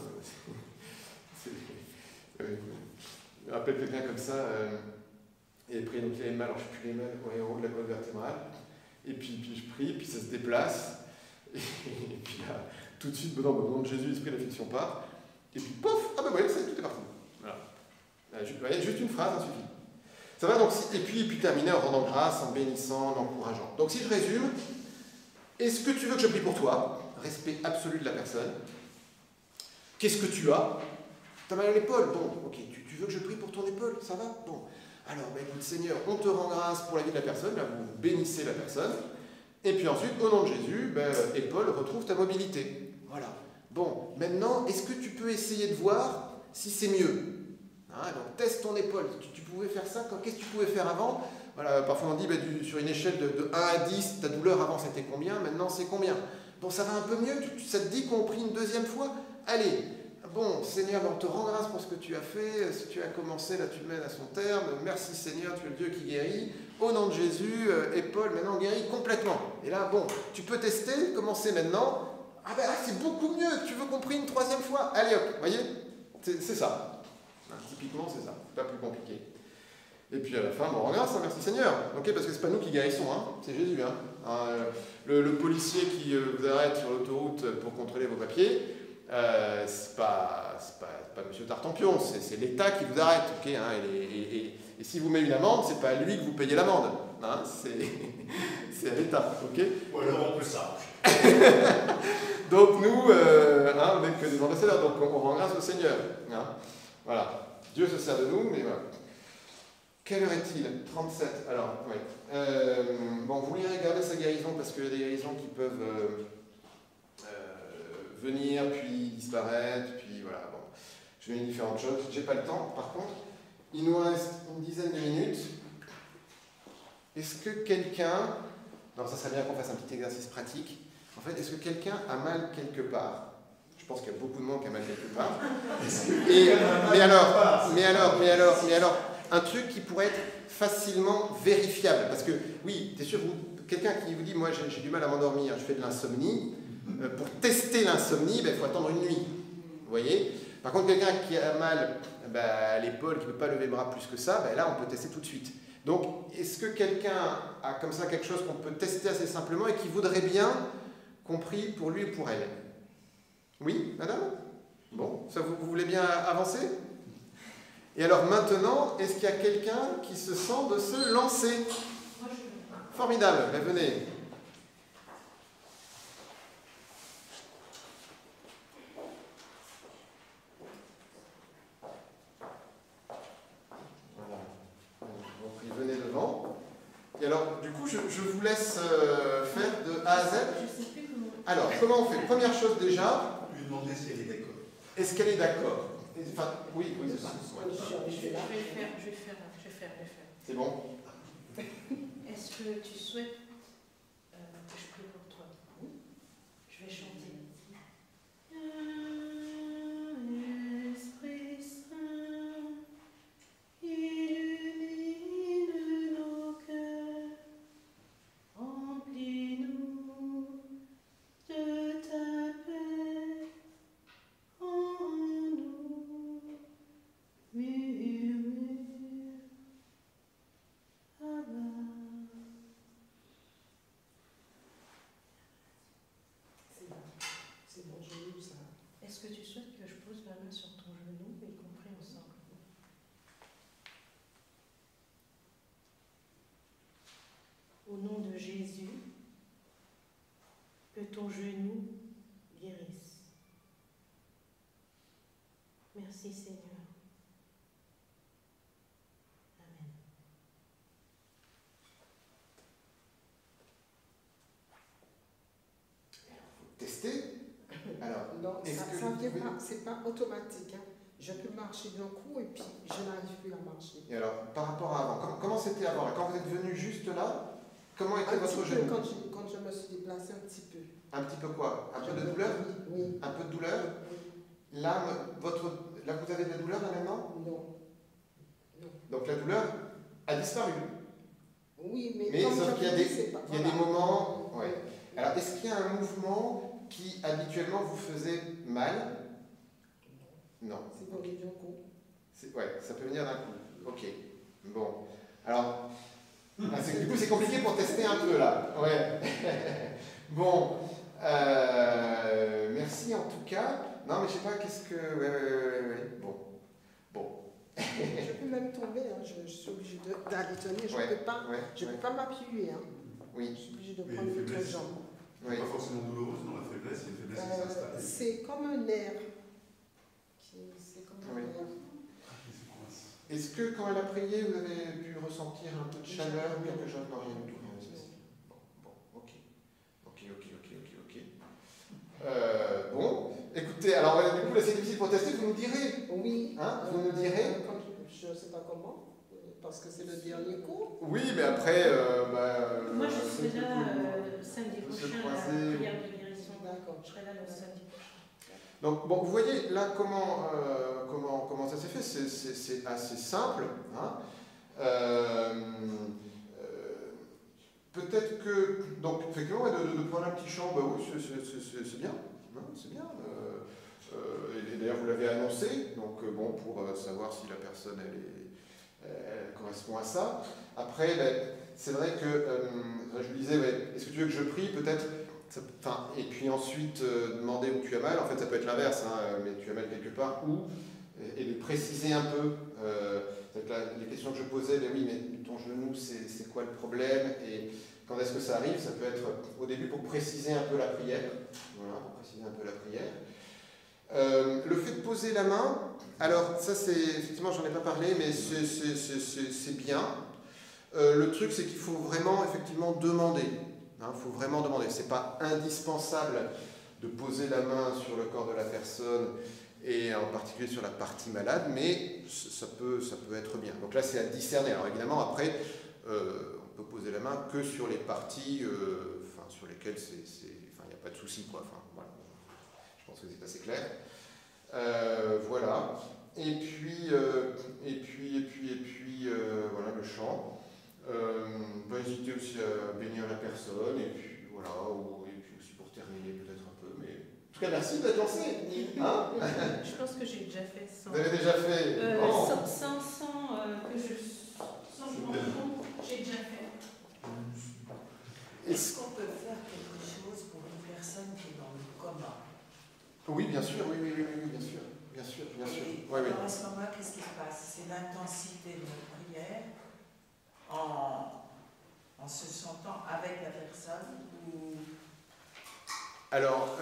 je me rappelle quelqu'un comme ça, il avait pris, donc il avait mal, alors je ne sais plus les mains, en haut de la colonne vertébrale, et puis je prie, puis ça se déplace, et puis là, tout de suite, au nom de Jésus, l'esprit d'affliction part, et puis pof, ah ouais, ça, tout est parti. Voilà. Juste une phrase, ça suffit. Ça va donc, et puis terminer en rendant grâce, en bénissant, en encourageant. Donc si je résume, est-ce que tu veux que je prie pour toi? Respect absolu de la personne. Qu'est-ce que tu as? T'as mal à l'épaule? Bon, ok, tu veux que je prie pour ton épaule? Ça va? Bon. Alors, écoute Seigneur, on te rend grâce pour la vie de la personne, là vous bénissez la personne. Et puis ensuite, au nom de Jésus, épaule, retrouve ta mobilité. Voilà. Bon, maintenant, est-ce que tu peux essayer de voir si c'est mieux? Hein, donc teste ton épaule. Tu pouvais faire ça, qu'est-ce que tu pouvais faire avant? Voilà, parfois on dit sur une échelle de 1 à 10, ta douleur avant c'était combien, maintenant c'est combien? Bon, ça va un peu mieux, ça te dit qu'on prie une deuxième fois? Allez, bon, Seigneur, on te rend grâce pour ce que tu as fait, si tu as commencé, là tu le mènes à son terme, merci Seigneur, tu es le Dieu qui guérit, au nom de Jésus, épaule maintenant guérie complètement. Et là, bon, tu peux tester, commencer maintenant, c'est beaucoup mieux, tu veux qu'on prie une 3e fois? Allez hop, voyez, c'est ça. Typiquement, c'est ça, pas plus compliqué. Et puis à la fin, on rend grâce, merci Seigneur. Ok, parce que c'est pas nous qui guérissons, hein, c'est Jésus. Hein. Le policier qui vous arrête sur l'autoroute pour contrôler vos papiers, c'est pas Monsieur Tartampion, c'est l'État qui vous arrête. Okay, hein, et si vous met une amende, c'est pas à lui que vous payez l'amende, hein, c'est à l'État. Okay. Ou alors on peut ça. Donc nous, on n'est que des ambassadeurs, donc on rend grâce au Seigneur. Hein. Voilà. Dieu se sert de nous, mais voilà. Quelle heure est-il? 37. Alors, oui. Bon, vous voulez regarder sa guérison parce qu'il y a des guérisons qui peuvent venir, puis disparaître, puis voilà. Bon, je vais différentes choses. J'ai pas le temps. Par contre, il nous reste une dizaine de minutes. Est-ce que quelqu'un... Non, ça serait bien qu'on fasse un petit exercice pratique. En fait, est-ce que quelqu'un a mal quelque part? Je pense qu'il y a beaucoup de monde qui a mal quelque part. Mais alors, un truc qui pourrait être facilement vérifiable. Parce que, oui, t'es sûr, quelqu'un qui vous dit, moi j'ai du mal à m'endormir, je fais de l'insomnie, pour l'insomnie, il faut attendre une nuit. Vous voyez? Par contre, quelqu'un qui a mal à l'épaule, qui ne peut pas lever le bras plus que ça, là, on peut tester tout de suite. Donc, est-ce que quelqu'un a comme ça quelque chose qu'on peut tester assez simplement et qui voudrait bien qu'on prie pour lui et pour elle? Oui, madame? Bon, ça vous voulez bien avancer? Et alors maintenant, est-ce qu'il y a quelqu'un qui se sent de se lancer? Formidable, venez. Voilà. Donc, venez devant. Et alors, du coup, je vous laisse faire de A à Z. Je sais plus comment. Alors, comment on fait? Première chose déjà. Lui demander si elle est d'accord. Est-ce qu'elle est d'accord? Enfin, oui, c'est ça. Je vais faire. C'est bon? Est-ce que tu souhaites que je prie pour toi? Je vais chanter. Esprit Saint, illumine nos cœurs, remplis-nous de ta paix, en nous murmure Abba. C'est bon, j'ai lu ça. Est-ce que tu souhaites que je pose ma main sur ton genou et qu'on prie ensemble? Au nom de Jésus, que ton genou guérisse. Merci Seigneur. Amen. Tester? Alors, Non, est-ce ça que vient vous pouvez- pas, c'est pas automatique. Hein. Je peux marcher d'un coup et puis je n'arrive plus à marcher. Et alors, par rapport à avant, comment c'était avant? Quand vous êtes venu juste là, comment était Un votre petit peu, genou? quand je me suis déplacée un petit peu. Un petit peu quoi? Un peu de douleur? Oui. Un peu de douleur? Oui. Là, là, vous avez de la douleur là maintenant? Non. Donc la douleur a disparu. Oui, mais, Mais comme sauf je qu'il y a vous des, dis, c'est pas- il y a des voilà. moments. Ouais. Alors, est-ce qu'il y a un mouvement qui habituellement vous faisait mal? Non. C'est pour les coup. Ouais, ça peut venir d'un coup. Ok. Bon. Alors, du coup, c'est compliqué pour tester un peu là. Ouais. Bon. Merci en tout cas. Non, mais je sais pas, qu'est-ce que. Ouais. Bon. Je peux même tomber, hein. Je suis obligée d'aller tenir. Je Ouais, peux pas, ouais, je ouais. peux pas m'appuyer. Hein. Oui. Je suis obligée de Mais prendre une l'autre faiblesse. jambe. Oui. Pas forcément douloureuse dans la faiblesse, il y a une faiblesse qui s'installe. C'est comme un nerf. C'est comme un Oui. nerf. Est-ce que quand elle a prié, vous avez pu ressentir un peu de chaleur ou quelque chose? Non, rien du tout. Rien de spécial. Bon, ok. Bon, écoutez, alors du coup là c'est difficile pour tester, vous nous direz. Oui. Hein, vous nous direz. Je ne sais pas comment, parce que c'est le dernier cours. Oui, mais après, Moi, je serai là samedi se prochain, croiser. la prière de guérison. D'accord. Je serai là le samedi prochain. Donc, bon, vous voyez là comment ça s'est fait, c'est assez simple. Hein. Peut-être que, donc effectivement, de prendre un petit chant, oui, c'est bien. Hein, c'est bien. Et d'ailleurs, vous l'avez annoncé, donc bon, pour savoir si la personne elle correspond à ça. Après, c'est vrai que je vous disais, est-ce que tu veux que je prie? Peut-être. Et puis ensuite demander où tu as mal. En fait, ça peut être l'inverse, hein, mais tu as mal quelque part où, et de préciser un peu. Les questions que je posais, oui, mais ton genou, c'est quoi le problème? Et quand est-ce que ça arrive? Ça peut être au début pour préciser un peu la prière. Voilà, pour préciser un peu la prière. Le fait de poser la main, alors ça c'est, effectivement j'en ai pas parlé, mais c'est bien. Le truc c'est qu'il faut vraiment effectivement demander. Il faut vraiment demander. C'est pas indispensable de poser la main sur le corps de la personne et en particulier sur la partie malade, mais ça peut être bien. Donc là c'est à discerner. Alors évidemment après on peut poser la main que sur les parties sur lesquelles il n'y a pas de souci, quoi. Voilà. Je pense que c'est assez clair. Voilà. Et puis voilà le chant. Pas hésiter aussi à bénir la personne, et puis voilà, et puis aussi pour terminer peut-être un peu, mais tout cas, merci d'être lancé. Hein? Je pense que j'ai déjà fait ça. Vous avez déjà fait Sans que je me rende compte, j'ai déjà fait. Est-ce qu'on peut faire quelque chose pour une personne qui est dans le coma? Oui, bien sûr, oui, bien sûr. Bien sûr. Alors à ce moment-là, qu'est-ce qui se passe? C'est l'intensité de notre prière en se sentant avec la personne ou... Alors,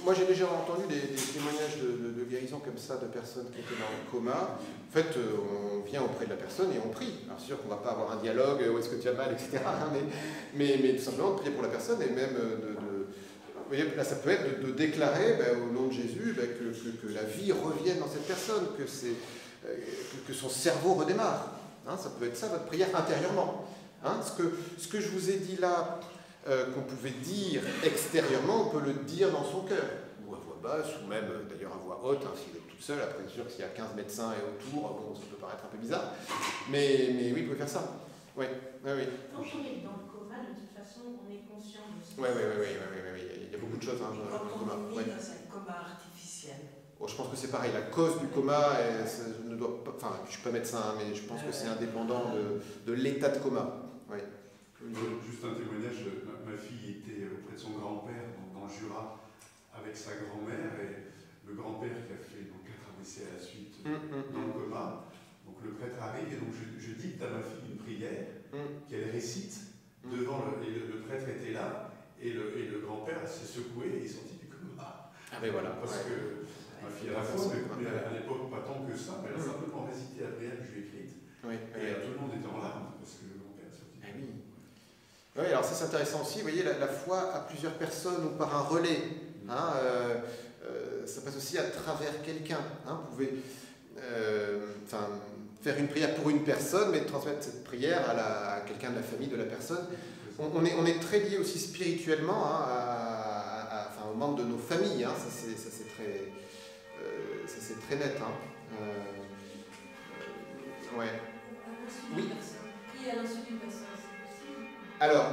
moi j'ai déjà entendu des témoignages de guérison comme ça, de personnes qui étaient dans le coma. En fait, on vient auprès de la personne et on prie. Alors c'est sûr qu'on ne va pas avoir un dialogue, où est-ce que tu as mal, etc. Mais tout simplement de prier pour la personne et même vous voyez, là ça peut être de déclarer au nom de Jésus que la vie revienne dans cette personne, que son cerveau redémarre. Hein, ça peut être ça votre prière intérieurement. Hein, ce que je vous ai dit là, qu'on pouvait dire extérieurement, on peut le dire dans son cœur, ou à voix basse, ou même d'ailleurs à voix haute, hein, si vous êtes toute seule. Après, bien sûr, s'il y a 15 médecins et autour, bon, ça peut paraître un peu bizarre, mais oui, vous pouvez faire ça. Oui. Quand on est dans le coma, de toute façon, on est conscient de ça. Oui, il y a beaucoup de choses. Hein, quand on est mis dans un coma artificiel. Je pense que c'est pareil, la cause du coma, ne doit pas, enfin, je ne suis pas médecin, mais je pense que c'est indépendant de l'état de coma. Oui. Juste un témoignage, ma fille était auprès de son grand-père dans le Jura avec sa grand-mère et le grand-père qui a fait 4 AVC à la suite dans le coma. Donc le prêtre arrive et donc je dicte à ma fille une prière qu'elle récite devant le prêtre était là et le grand-père s'est secoué et est sorti du coma. Ah mais voilà. Parce que ma fille a la foi, mais à l'époque pas tant que ça, mais elle a simplement récité la prière que je lui ai écrite. Et tout le monde était en larmes parce que le grand-père est sorti. Oui, alors ça c'est intéressant aussi, vous voyez, la foi à plusieurs personnes ou par un relais, hein, ça passe aussi à travers quelqu'un. Hein, vous pouvez faire une prière pour une personne, mais transmettre cette prière à quelqu'un de la famille de la personne. On est très lié aussi spirituellement aux membres de nos familles, hein, ça c'est très net. Hein. Ouais. Oui. Prier à l'insu d'une personne. Alors,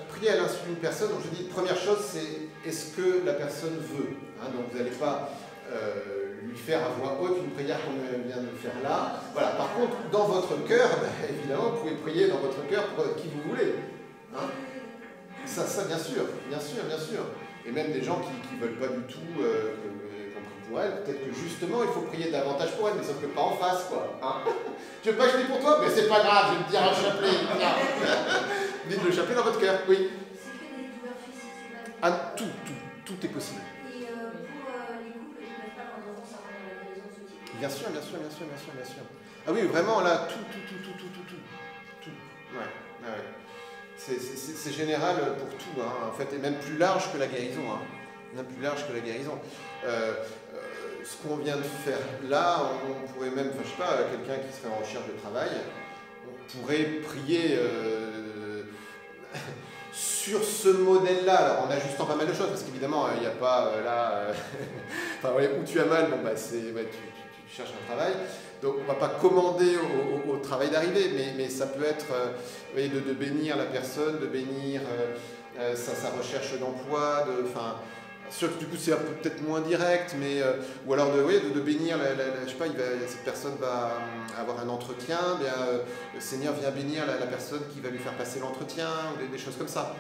prier à l'insu d'une personne, donc je dis, première chose, c'est est-ce que la personne veut, hein, donc vous n'allez pas lui faire à voix haute une prière qu'on vient de faire là. Voilà. Par contre, dans votre cœur, évidemment, vous pouvez prier dans votre cœur pour qui vous voulez. Hein. Ça, bien sûr. Et même des gens qui ne veulent pas du tout qu'on prie pour elles, peut-être que justement, il faut prier davantage pour elles, mais sauf que pas en face, quoi. Hein. Tu veux pas que je prie pour toi? Mais c'est pas grave, je vais te dire un chapelet. Dites le chapelet dans votre cœur, oui. C'est que des douleurs physiques, Ah, tout est possible. Et pour les couples qui ne peuvent pas avoir d'enfants, ça revient à la guérison de ce type. Bien sûr. Ah oui, vraiment, là, tout. Ouais. C'est général pour tout, hein, en fait, et même plus large que la guérison. Hein. Ce qu'on vient de faire là, on pourrait même, je sais pas, quelqu'un qui serait en recherche de travail, on pourrait prier sur ce modèle-là, alors en ajustant pas mal de choses, parce qu'évidemment, il n'y a pas où tu as mal, tu cherches un travail, donc on ne va pas commander au travail d'arriver, mais ça peut être de bénir la personne, de bénir sa recherche d'emploi, sûr que du coup c'est peut-être moins direct, mais ou alors de bénir, je sais pas, cette personne va avoir un entretien, le Seigneur vient bénir la personne qui va lui faire passer l'entretien, ou des choses comme ça.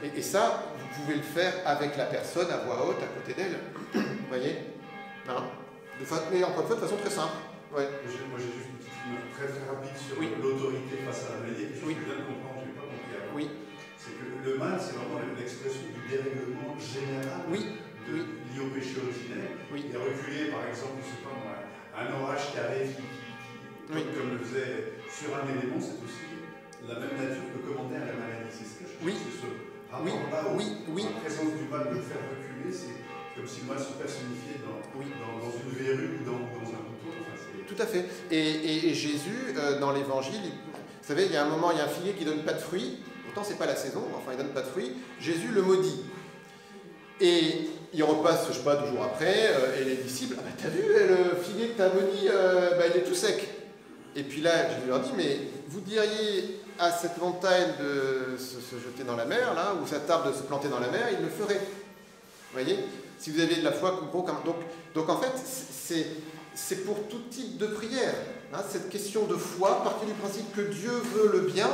Et ça, vous pouvez le faire avec la personne à voix haute à côté d'elle, vous voyez, hein, mais encore une fois de façon très simple. Ouais. Moi j'ai juste une petite note très rapide sur l'autorité face à la maladie, quelque chose que je viens de comprendre, je n'ai pas compris avant. Oui. C'est que le mal, c'est vraiment l'expression du dérèglement général lié au péché originel. Et reculer, par exemple, je sais pas moi, un orage qui arrive, comme le faisait sur un élément, c'est aussi la même nature que commander à la maladie. C'est ce que je pense, c'est ce rapport-là la présence du mal de le faire reculer, c'est comme si le mal se personnifiait dans une verrue ou dans un couteau. Tout à fait. Et Jésus, dans l'Évangile, vous savez, il y a un moment, il y a un figuier qui ne donne pas de fruits. Pourtant, c'est pas la saison, enfin, il donne pas de fruits. Jésus le maudit. Et il repasse, je sais pas, 2 jours après, et les disciples, t'as vu, le figuier que t'as maudit, il est tout sec. Et puis là, Jésus leur dit, mais vous diriez à cette montagne de se jeter dans la mer, là, ou cet arbre de se planter dans la mer, il le ferait. Vous voyez, si vous avez de la foi gros comme... Donc en fait, c'est pour tout type de prière. Hein, cette question de foi, partir du principe que Dieu veut le bien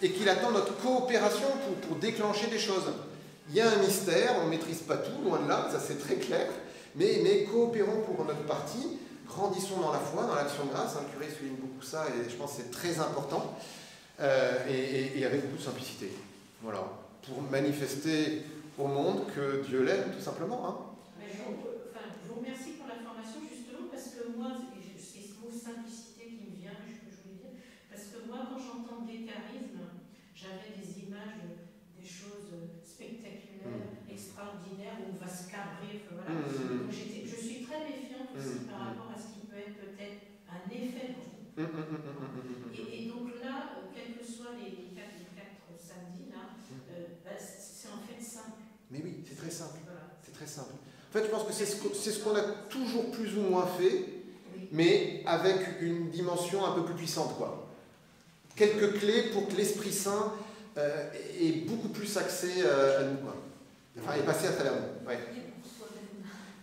et qu'il attend notre coopération pour déclencher des choses. Il y a un mystère, on ne maîtrise pas tout, loin de là, ça c'est très clair, mais coopérons pour notre partie, grandissons dans la foi, dans l'action de grâce. Le curé souligne beaucoup ça et je pense que c'est très important, et avec beaucoup de simplicité. Voilà, pour manifester au monde que Dieu l'aime, tout simplement. Hein. Je vous remercie pour l'information, justement, parce que moi, c'est ce mot simplicité qui me vient, je voulais dire, parce que moi, quand j'entends des charismes, j'avais des images des choses spectaculaires, extraordinaires, où on va se cabrer, voilà. Donc je suis très méfiante aussi par rapport à ce qui peut être peut-être un effet. Et donc là, quels que soient les quatre samedis, là, c'est en fait simple. Mais oui, c'est très simple. Voilà. C'est très simple. En fait, je pense que c'est ce qu'on a toujours plus ou moins fait, mais avec une dimension un peu plus puissante, quoi. Quelques clés pour que l'Esprit Saint est beaucoup plus axé à nous, quoi. Enfin, est passé à travers nous. Ouais.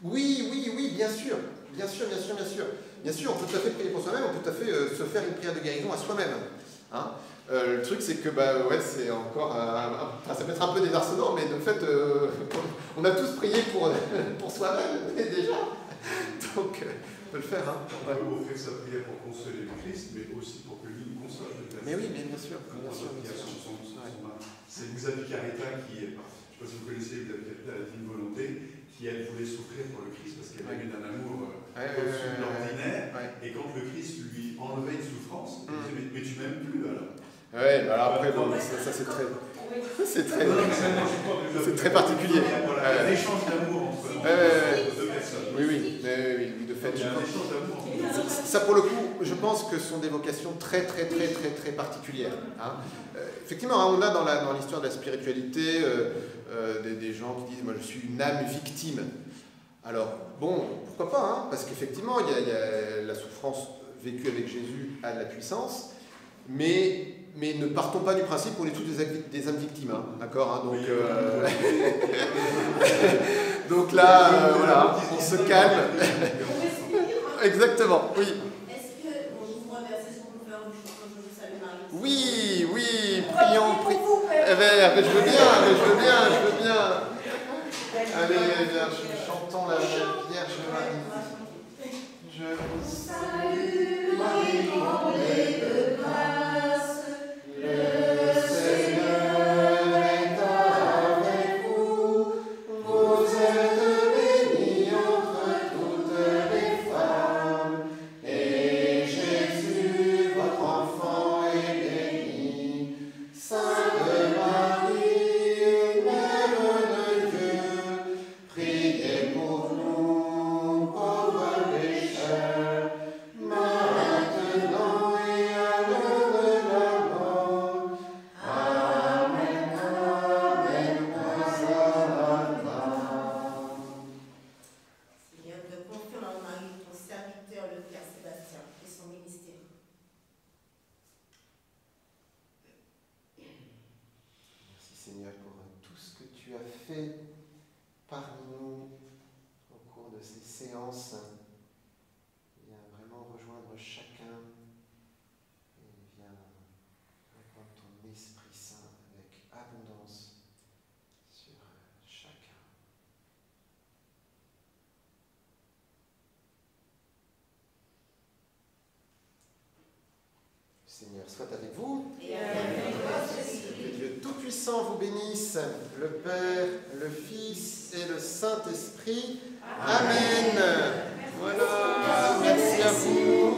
Oui, bien sûr. Bien sûr, on peut tout à fait prier pour soi-même, on peut tout à fait se faire une prière de guérison à soi-même. Hein. Le truc, c'est que c'est encore ça peut être un peu désarçonnant, mais de fait, on a tous prié pour soi-même déjà. Donc, on peut le faire. Hein. On peut offrir sa prière pour consoler le Christ, mais aussi pour que lui nous console. Mais oui, mais bien sûr. C'est Xavier Caretta qui, je ne sais pas si vous connaissez Xavier Caretta, la Divine Volonté, qui elle voulait souffrir pour le Christ parce qu'elle avait d'un amour au-dessus de l'ordinaire. Et quand le Christ lui enlevait une souffrance, il disait mais tu m'aimes plus alors. Oui, alors après, ça c'est très... C'est très particulier. Voilà, un échange d'amour entre deux personnes. Oui, de fait. Il y a un échange d'amour. Ça, pour le coup, je pense que ce sont des vocations très particulières. Hein. Effectivement, hein, on a dans l'histoire de la spiritualité des gens qui disent « moi je suis une âme victime ». Alors, bon, pourquoi pas, hein, parce qu'effectivement, il y a la souffrance vécue avec Jésus a de la puissance, mais ne partons pas du principe qu'on est tous des âmes victimes, hein, d'accord, hein, donc là, voilà, on se calme. Exactement, oui. Est-ce qu'on ouvre un verset sur le cœur je vous salue Marie? Oui, prions. Je veux bien. Allez, chantons la Vierge Marie. Je vous salue Marie, comblée de grâce, le Seigneur est avec vous. Vous êtes bénie entre toutes les femmes, et Jésus, votre enfant, est béni. Sainte Marie, Mère de Dieu, priez pour nous, pauvres pécheurs, maintenant et à l'heure de la mort. Amen, Hosanna. Seigneur, te confions en Marie, ton serviteur, le Père Sébastien, et son ministère. Merci Seigneur pour tout ce que tu as fait parmi nous au cours de ces séances. Viens vraiment rejoindre chacun et viens répandre ton Esprit Saint avec abondance sur chacun. Seigneur soit avec vous. Et avec votre esprit. Que Dieu Tout-Puissant vous bénisse, le Père, le Fils et le Saint-Esprit. Amen. Voilà, merci à vous.